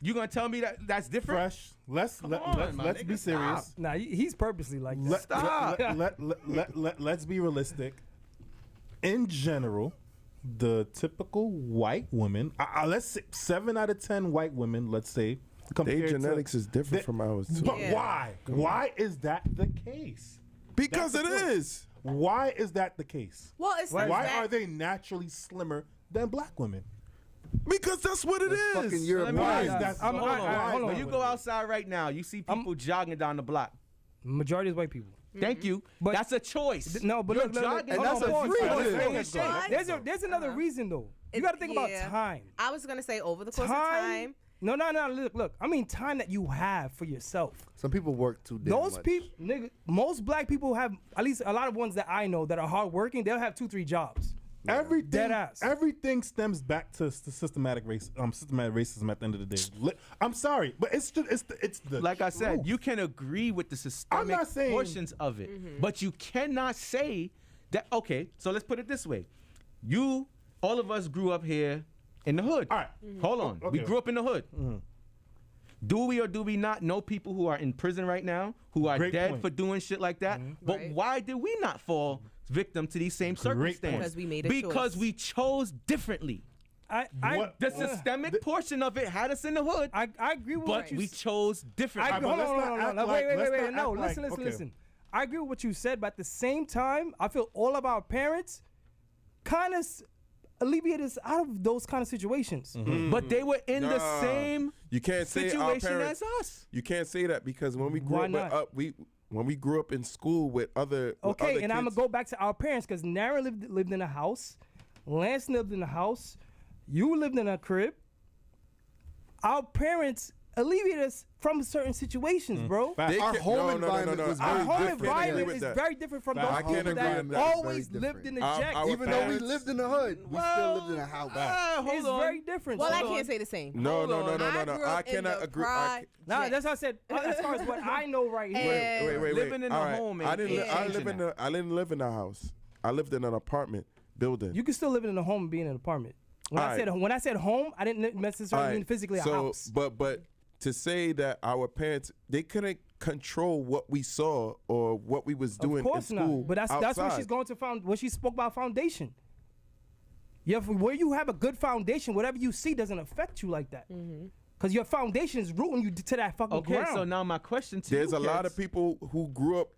You're gonna tell me that's different? Fresh. Let's on, my let's nigga, be serious. stop. Nah, he's purposely like that. Let's be realistic. In general, the typical white woman, let's say 7 out of 10 white women, let's say, compared Their to, genetics is different from ours too. But Yeah. why? Why is that the case? Because That's it the point. is. Why is that the case? Well, it's Why not that- are they naturally slimmer than black women? Because that's what it is. fucking Let me European. Why ask is you- that? Hold on. hold on. When you go outside right now, you see people jogging down the block. Majority is white people. Thank you. But that's a choice. No, but you're look, jogging. and that's a free one. There's another reason though. You got to think about time. I was gonna say over the course of time. No. Look. I mean, time that you have for yourself. Some people work too damn Those much. people, nigga, most black people have, at least a lot of ones that I know that are hardworking, they'll have 2-3 jobs. Everything stems back to systematic racism at the end of the day. I'm sorry, but it's the like I said, truth. you can agree with the systemic portions of it, but you cannot say that. Okay, so let's put it this way: all of us grew up here in the hood. All right, hold on, we grew up in the hood. Do we or do we not know people who are in prison right now who are dead for doing shit like that? But why did we not fall victim to these same circumstances? Because we made a because choice. we chose differently. The systemic portion of it had us in the hood. I agree with but we chose differently. Hold on. Wait. No, listen. I agree with what you said, but at the same time, I feel all of our parents kind of alleviate us out of those kind of situations. But they were in the same you can't say our situation parents, as us. You can't say that because when we grew up, when we grew up in school with other okay, and I'm gonna go back to our parents because Nara lived in a house, Lance lived in a house, you lived in a crib. Our parents alleviate us from certain situations, bro. Our home environment was very different. Our home environment is very different from those people that always lived in the jack. Even though we lived in the hood, we still lived in a house. It's very different. Well, I can't say the same. No. I cannot agree. Nah, that's what I said. As far as what I know right here. Wait. Living in a home. I didn't live in a house. I lived in an apartment building. You can still live in a home and be in an apartment. When I said home, I didn't necessarily mean physically a house. But to say that our parents, they couldn't control what we saw or what we was doing in school. Not. But that's what she's going to when she spoke about foundation. Where you have a good foundation, whatever you see doesn't affect you like that. Because your foundation is rooting you to that fucking ground. Okay, so now my question to you, there's a lot of people who grew up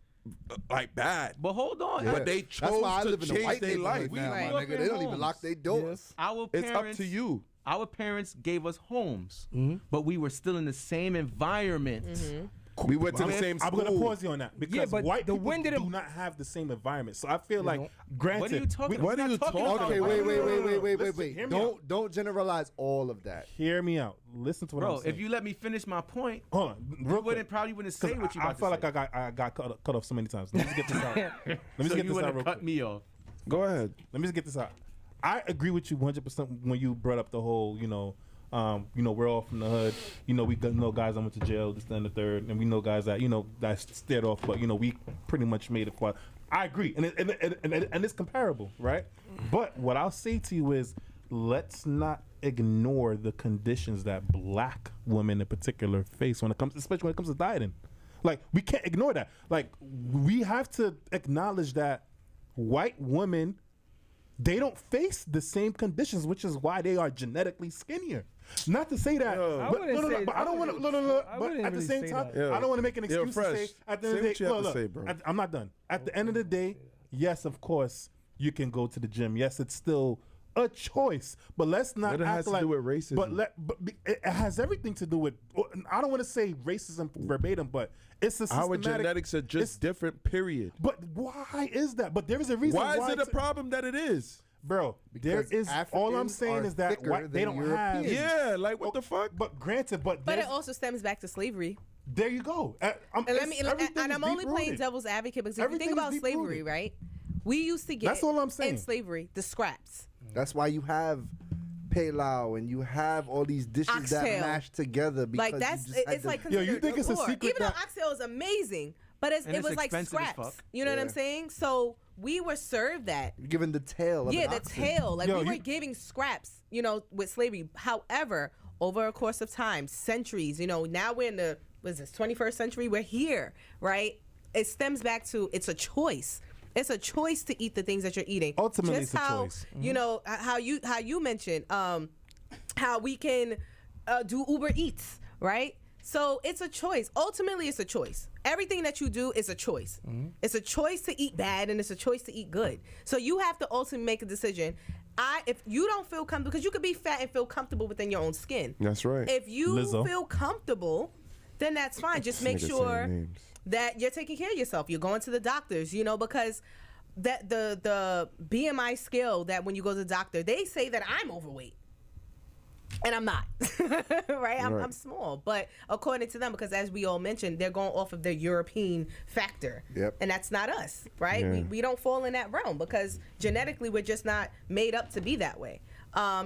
like bad. But hold on. But they chose to change their life. Now, my nigga. They don't even lock their doors. It's up to you. Our parents gave us homes, but we were still in the same environment. We went to the same school. I'm going to pause you on that because white people do not have the same environment. So I feel like, granted, what are you talking about? What are you talking about? Okay, wait. Don't generalize all of that. Hear me out. Listen to what I'm saying. If you let me finish my point, hold on, you probably wouldn't say what you about to say. I feel like I got cut off so many times. Let me just get this out. Let me just get this out real quick. Cut me off. Go ahead. Let me just get this out. I agree with you 100% when you brought up the whole, we're all from the hood. We know guys that went to jail, this, and the third, and we know guys that, that stared off, but, we pretty much made it far. I agree, and it's comparable, right? But what I'll say to you is, let's not ignore the conditions that black women in particular face especially when it comes to dieting. Like, we can't ignore that. Like, we have to acknowledge that white women, they don't face the same conditions, which is why they are genetically skinnier. Not to say that, but I don't want to. But at the same time, I don't want to make an excuse to say at the end of the day. I'm not done. At the end of the day, yes, of course, you can go to the gym. Yes, it's still a choice, but let's not act like. It has to do with racism. But it has everything to do with. I don't want to say racism verbatim, but it's a systematic. Our genetics are just different. Period. But why is that? But there is a reason. Why is it a problem that it is? Bro, there is. All I'm saying is that they don't have. Yeah, like what the fuck? But granted, but it also stems back to slavery. There you go. I'm only playing devil's advocate because if you think about slavery, right? We used to get that's all I'm saying. In slavery the scraps. That's why you have pilau and you have all these dishes oxtail. That mash together. Because like it's like you think it's a secret? Even though oxtail is amazing, but it was like scraps. You know what I'm saying? So we were served that. You're given the tail. Of the tail. Like we were giving scraps. With slavery. However, over a course of time, centuries. Now we're in the 21st century. We're here, right? It stems back to it's a choice. It's a choice to eat the things that you're eating. Ultimately, it's a choice. How you mentioned how we can do Uber Eats, right? So it's a choice. Ultimately, it's a choice. Everything that you do is a choice. It's a choice to eat bad and it's a choice to eat good. So you have to ultimately make a decision. If you don't feel comfortable, because you could be fat and feel comfortable within your own skin. That's right. If you feel comfortable, then that's fine. Just make sure that you're taking care of yourself. You're going to the doctors, you know, because that the BMI scale that when you go to the doctor, they say that I'm overweight. And I'm not, right? I'm small, but according to them, because as we all mentioned, they're going off of their European factor, and that's not us, right? Yeah. We don't fall in that realm because genetically we're just not made up to be that way.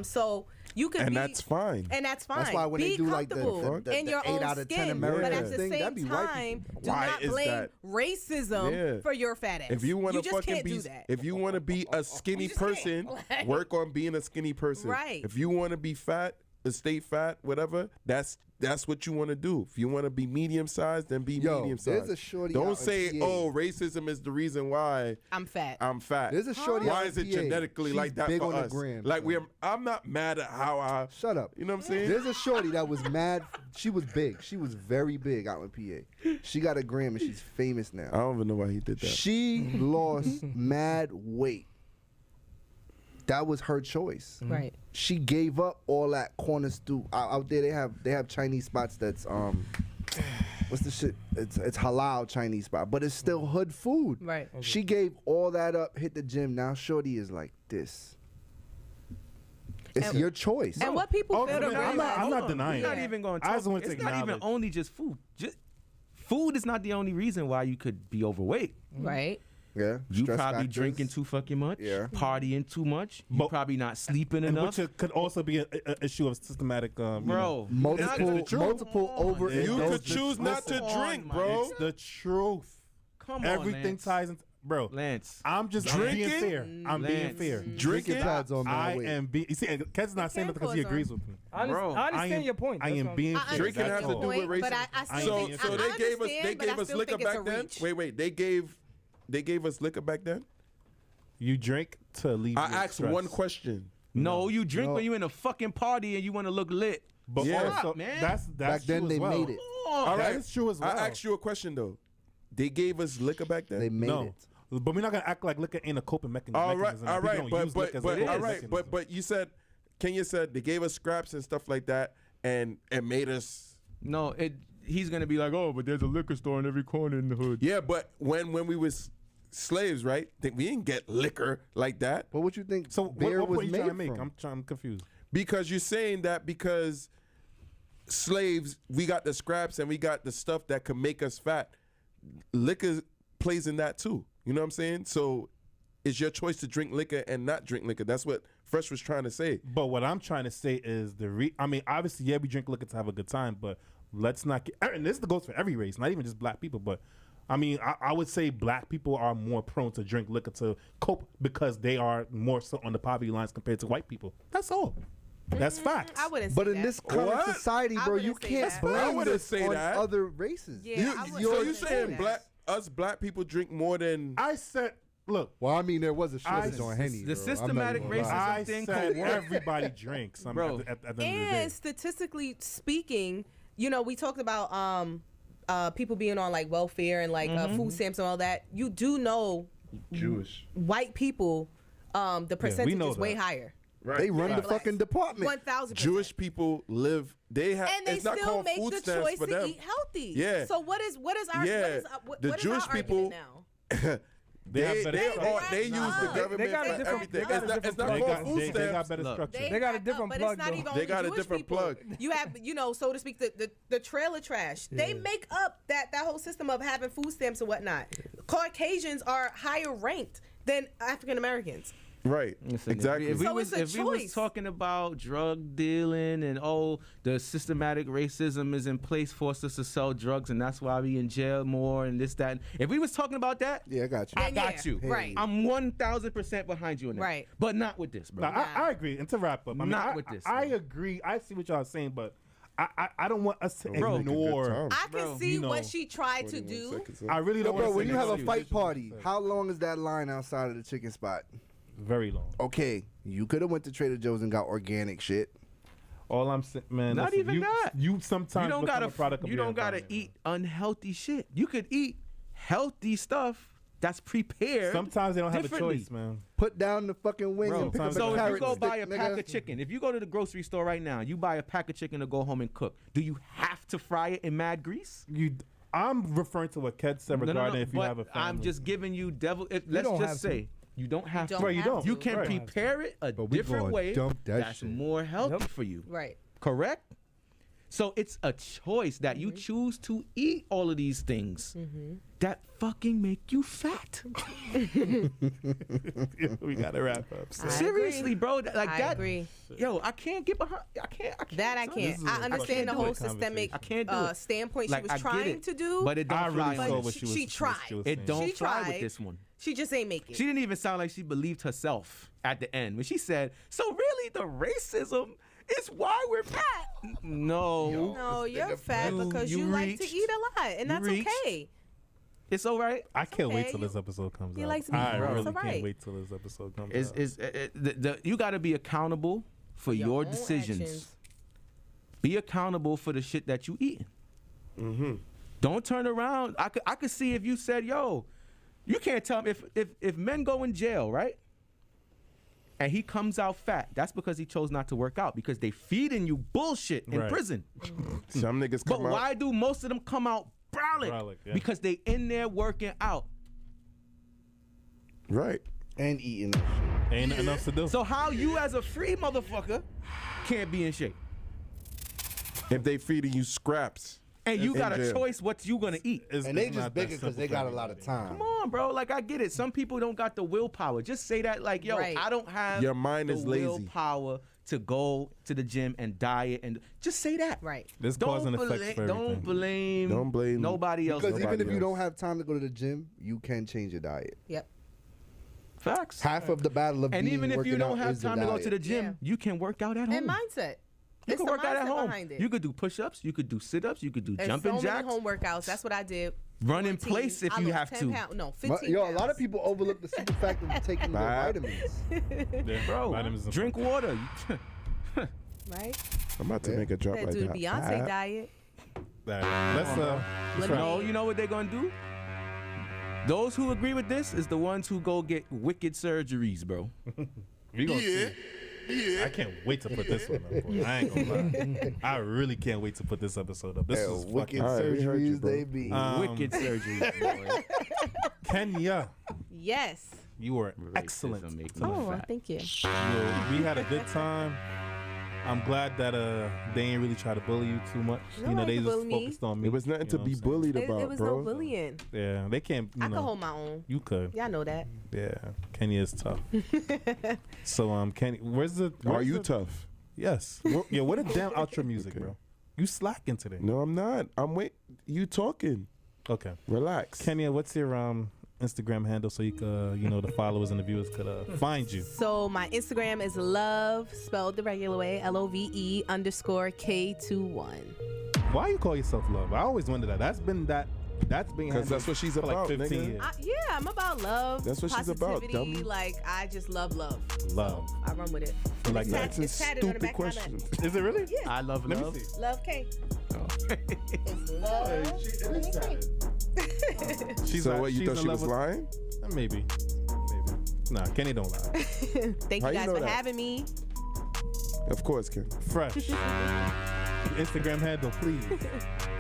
So you can, and that's fine. And that's fine. That's why when they do like the in your 8 own out of 10 skin, Americans but at the thing, same time, do not blame racism for your fat ass. If you want to fucking be, if you want to be a skinny person, work on being a skinny person. Right. If you want to be fat, stay fat, whatever, that's what you want to do. If you want to be medium sized, then be medium sized. There's a shorty. Don't say, "Oh, racism is the reason why I'm fat." There's a shorty. Why is it genetically like that for us? Like I'm not mad at how I. Shut up. You know what I'm saying? There's a shorty that was mad. She was big. She was very big out in PA. She got a gram and she's famous now. I don't even know why he did that. She lost mad weight. That was her choice. Right. She gave up all that corner stoop. Out there they have Chinese spots that's what's the shit? It's halal Chinese spot, but it's still hood food. Right. Okay. She gave all that up, hit the gym. Now shorty is like this. It's your choice. And what people feel I'm not denying. We're not even going to talk. It's not even only just food. Food is not the only reason why you could be overweight. Right. Yeah, you probably drinking too fucking much, partying too much. You probably not sleeping enough. Which could also be an issue of systematic, bro. Multiple over. You could choose not to drink, bro. It's the truth. Come on, everything ties into. Bro, Lance, I'm just being fair. I'm being fair. Drinking pads on my I am being. You see, Ked's not saying that because he agrees with me. I understand your point. I am being fair. Drinking has to do with racism. So they gave us liquor back then. Wait, they gave us liquor back then? You drink to leave. I asked one question. No, you drink when you're in a fucking party and you want to look lit. But also, man. That's back then they made it. All right, that's true as well. I asked you a question though. They gave us liquor back then. They made it. But we're not gonna act like liquor ain't a coping mechanism. All right. But you said, Kenya said they gave us scraps and stuff like that, and made us. No, he's gonna be like, oh, but there's a liquor store in every corner in the hood. Yeah, but when we was slaves, right? We didn't get liquor like that. But what you think? So beer what was point you made trying to make? from? I'm confused. Because you're saying that because slaves, we got the scraps and we got the stuff that could make us fat. Liquor plays in that too. You know what I'm saying? So it's your choice to drink liquor and not drink liquor. That's what Phresh was trying to say. But what I'm trying to say is I mean, obviously, yeah, we drink liquor to have a good time, but let's not get, and this goes for every race, not even just black people, but I mean, I would say black people are more prone to drink liquor to cope because they are more so on the poverty lines compared to white people. That's all. That's facts. I wouldn't say But that. in this current society, bro, you can't blame this on other races. Yeah, so you saying us black people drink more than I said? Look, well, I mean, there was a shortage on Henny. The systematic racism thing. Everybody drinks, bro. At the end of the day. And statistically speaking, you know, we talked about people being on like welfare and like food stamps and all that. You do know Jewish white people, the percentage is way higher. Right. They run the fucking department. 1,000%. Jewish people live. They have. And they it's not still called make food the stamps choice for to them. eat healthy. Yeah. So what is our the Jewish people now? They use the government they got a for different, everything. It's not called food stamps. They got better structure. They got a different plug, though. They got a different plug. You have, you know, so to speak, the trailer trash. Yeah. They make up that whole system of having food stamps and whatnot. Caucasians are higher ranked than African Americans. Right. Exactly. If we was talking about drug dealing and the systematic racism is in place for us to sell drugs and that's why we in jail more and this, that. If we was talking about that, yeah, I got you. I got you. Right. I'm 1,000% behind you in that. Right. But not with this, bro. No, I agree. And to wrap up, with this. I agree. I see what y'all are saying, but I don't want us to ignore. I can see what she tried to do. I really don't. Bro, when you have a fight party, how long is that line outside of the chicken spot? Very long. Okay, you could have went to Trader Joe's and got organic shit. All I'm saying, man. Not even that. You sometimes you don't become a product of you your don't gotta eat unhealthy shit. You could eat healthy stuff that's prepared. Sometimes they don't have a choice, man. Put down the fucking wing and pick up a so carrot if you go buy a stick, pack of chicken, if you go to the grocery store right now, you buy a pack of chicken to go home and cook. Do you have to fry it in mad grease? I'm referring to what Ked said regarding if you have a family. I'm just giving you let's just say you don't have to. Right, you don't. You can prepare it a different way that's more healthy for you. Right. Correct? So it's a choice that you choose to eat all of these things that fucking make you fat. We gotta wrap up. So. Seriously, bro. Like I that. agree. Yo, I can't get behind. I can't. I can't. I understand the whole systemic standpoint she was trying to do. But it don't fly. But she tried. It don't fly with this one. She just ain't make it. She didn't even sound like she believed herself at the end when she said, "So really, the racism is why we're fat." No, you're fat because you like to eat a lot, and that's okay. It's all right. I can't wait till this episode comes out. Likes me, I really can't wait till this episode comes out. You got to be accountable for your decisions. Actions. Be accountable for the shit that you eat. Don't turn around. I could see if you said, "Yo, you can't tell me if men go in jail, right? And he comes out fat. That's because he chose not to work out because they feeding you bullshit in prison. Some niggas come out. But why do most of them come out brolic? Because they in there working out. Right. And eating that shit. Ain't enough to do. So how you as a free motherfucker can't be in shape? If they feeding you scraps. And you got a choice what you gonna eat. And they just bigger because they got a lot of time. Come on, bro. Like, I get it. Some people don't got the willpower. Just say that, like, yo, I don't have your mind is lazy. Willpower to go to the gym and diet. And just say that. Right. There's cause and effects for everything. Don't blame nobody else. Because even if you don't have time to go to the gym, you can change your diet. Yep. Facts. Half of the battle of and being even if you don't have time to go to the gym, gym, you can work out at home. And mindset. You can work out at home. You could do push-ups. You could do sit-ups. You could do jumping jacks. So many home workouts. That's what I did. Run in place if you have to. 15 Yo, a lot of people overlook the simple fact of taking their vitamins. Bro, drink water. Right? I'm about to make a drop like do that. Beyonce diet. Let's no, you know what they're gonna do? Those who agree with this is the ones who go get wicked surgeries, bro. We gonna see. I can't wait to put this one up, boy. I ain't gonna lie. I really can't wait to put this episode up. This is wicked fucking surgeries, they be. Wicked surgeries, boy. Kenya. Yes. You were excellent. Thank you. We had a good time. I'm glad that they ain't really try to bully you too much. They just focused on me. It was nothing to be bullied about, bro. It was no bullying. Yeah, they can't. I can hold my own. You could. Y'all know that. Yeah, Kenya is tough. So, Kenya, where's Are you tough? Yes. Yeah. What a damn outro music, bro. You slacking today. No, I'm not. You talking. Okay. Relax. Kenya, what's your Instagram handle so you could, the followers and the viewers could find you? So my Instagram is love, spelled the regular way, LOVE_K21. Why you call yourself Love? I always wondered that. That's been because that's what she's about, like 15 nigga. years. I'm about love. That's what she's about, dummy. Like, I just love. Love. So I run with it. Like that's a stupid question. Is it really? Yeah. I love Let love. me see. Love K. Oh. It's love. So what, you thought she was lying? Maybe. Nah, Kenny don't lie. Thank you guys for having me. Of course, Ken. Phresh. Instagram handle, please.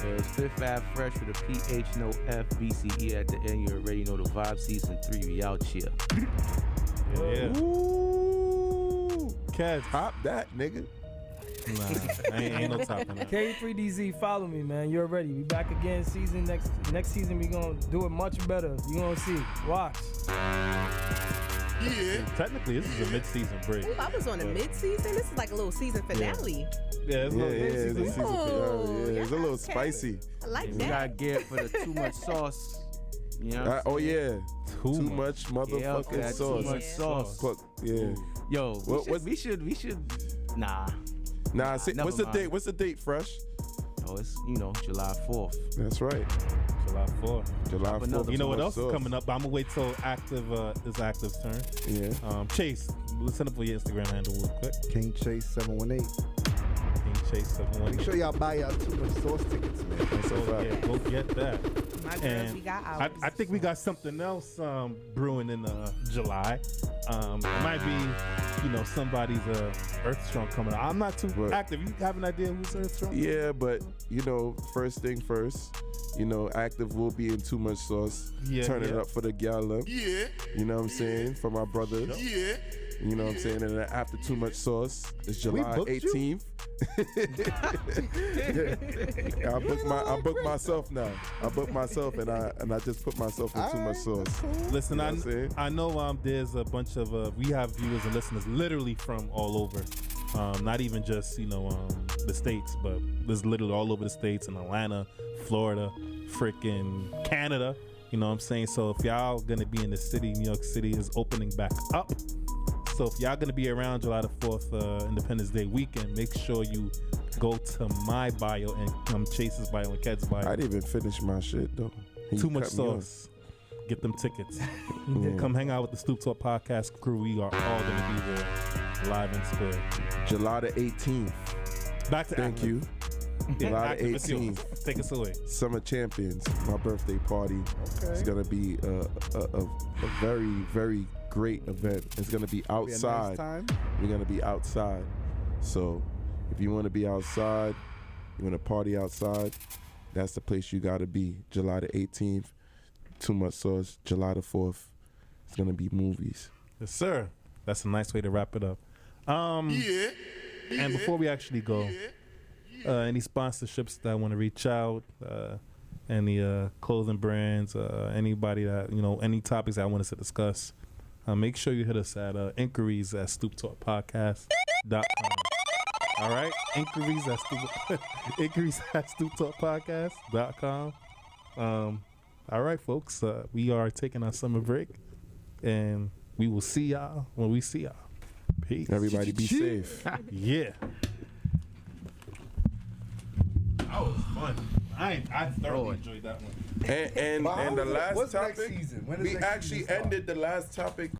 It's Fifth Ave Phresh with a PH, no F, BCE at the end. You already know the vibe. Season 3, we out here. Yeah. Ooh. Cat. Top that, nigga. Nah, ain't no topping that. K3DZ, follow me, man. You're ready. We back again. Next season, we gonna do it much better. You gonna see. Watch. Yeah. Technically, this is a mid-season break. Ooh, I was on a mid-season. This is like a little season finale. Yeah, it's a little season finale. It's a little okay. spicy. I like We that. got geared for the too much sauce. You know? Oh yeah, too much motherfucking Yeah, sauce. Too much sauce. Yeah. Yo, we should. Nah. What's the date? What's the date, Phresh? Oh, it's July 4th. That's right. July 4th. July 4th. You know what else is coming up? I'm gonna wait till this Active's turn. Yeah. Chase, listen up for your Instagram handle real quick. King Chase 718. King Chase 718. Make sure y'all buy y'all too much sauce tickets, man. So yeah, go get that. My girls, And we got ours. I think we got something else brewing in July. It might be somebody's Earth Strong coming out. I'm not too active. You have an idea who's Earth Strong? Yeah, but first thing first, Active will be in Too Much Sauce. Turn it up for the gala. Yeah. You know what I'm saying? For my brother. Yeah. You know what I'm saying? And then after Too Much Sauce, it's July 18th. I booked myself now. I booked myself and I just put myself in Too Much Sauce. Listen, I know there's a bunch of we have viewers and listeners literally from all over. Not even just the States, but there's literally all over the States in Atlanta, Florida, freaking Canada. You know what I'm saying? So if y'all gonna be in the city, New York City is opening back up. So if y'all gonna be around July the 4th, Independence Day weekend, make sure you go to my bio and Chase's bio and Ked's bio. I didn't even finish my shit though. Too Much Sauce. Get them tickets. Come hang out with the Stoop Talk Podcast crew. We are all gonna be there, live and square. July the 18th. Back to Thank you. July the 18th. Take us away. Summer Champions, my birthday party. Okay. It's gonna be a very, very great event. It's gonna be outside. Be a nice time. We're gonna be outside. So if you want to be outside, you want to party outside, that's the place you gotta be. July the 18th, Too Much Sauce. July the 4th, it's gonna be movies. Yes, sir. That's a nice way to wrap it up. And before we actually go, any sponsorships that want to reach out, any clothing brands, anybody that any topics that want us to discuss, make sure you hit us at inquiries at stooptalkpodcast.com. All right, inquiries at stooptalkpodcast.com. All right, folks, we are taking our summer break, and we will see y'all when we see y'all. Peace. Everybody be safe. Yeah. That was fun. I thoroughly enjoyed that one. And the last what's topic, next season? we actually ended the last topic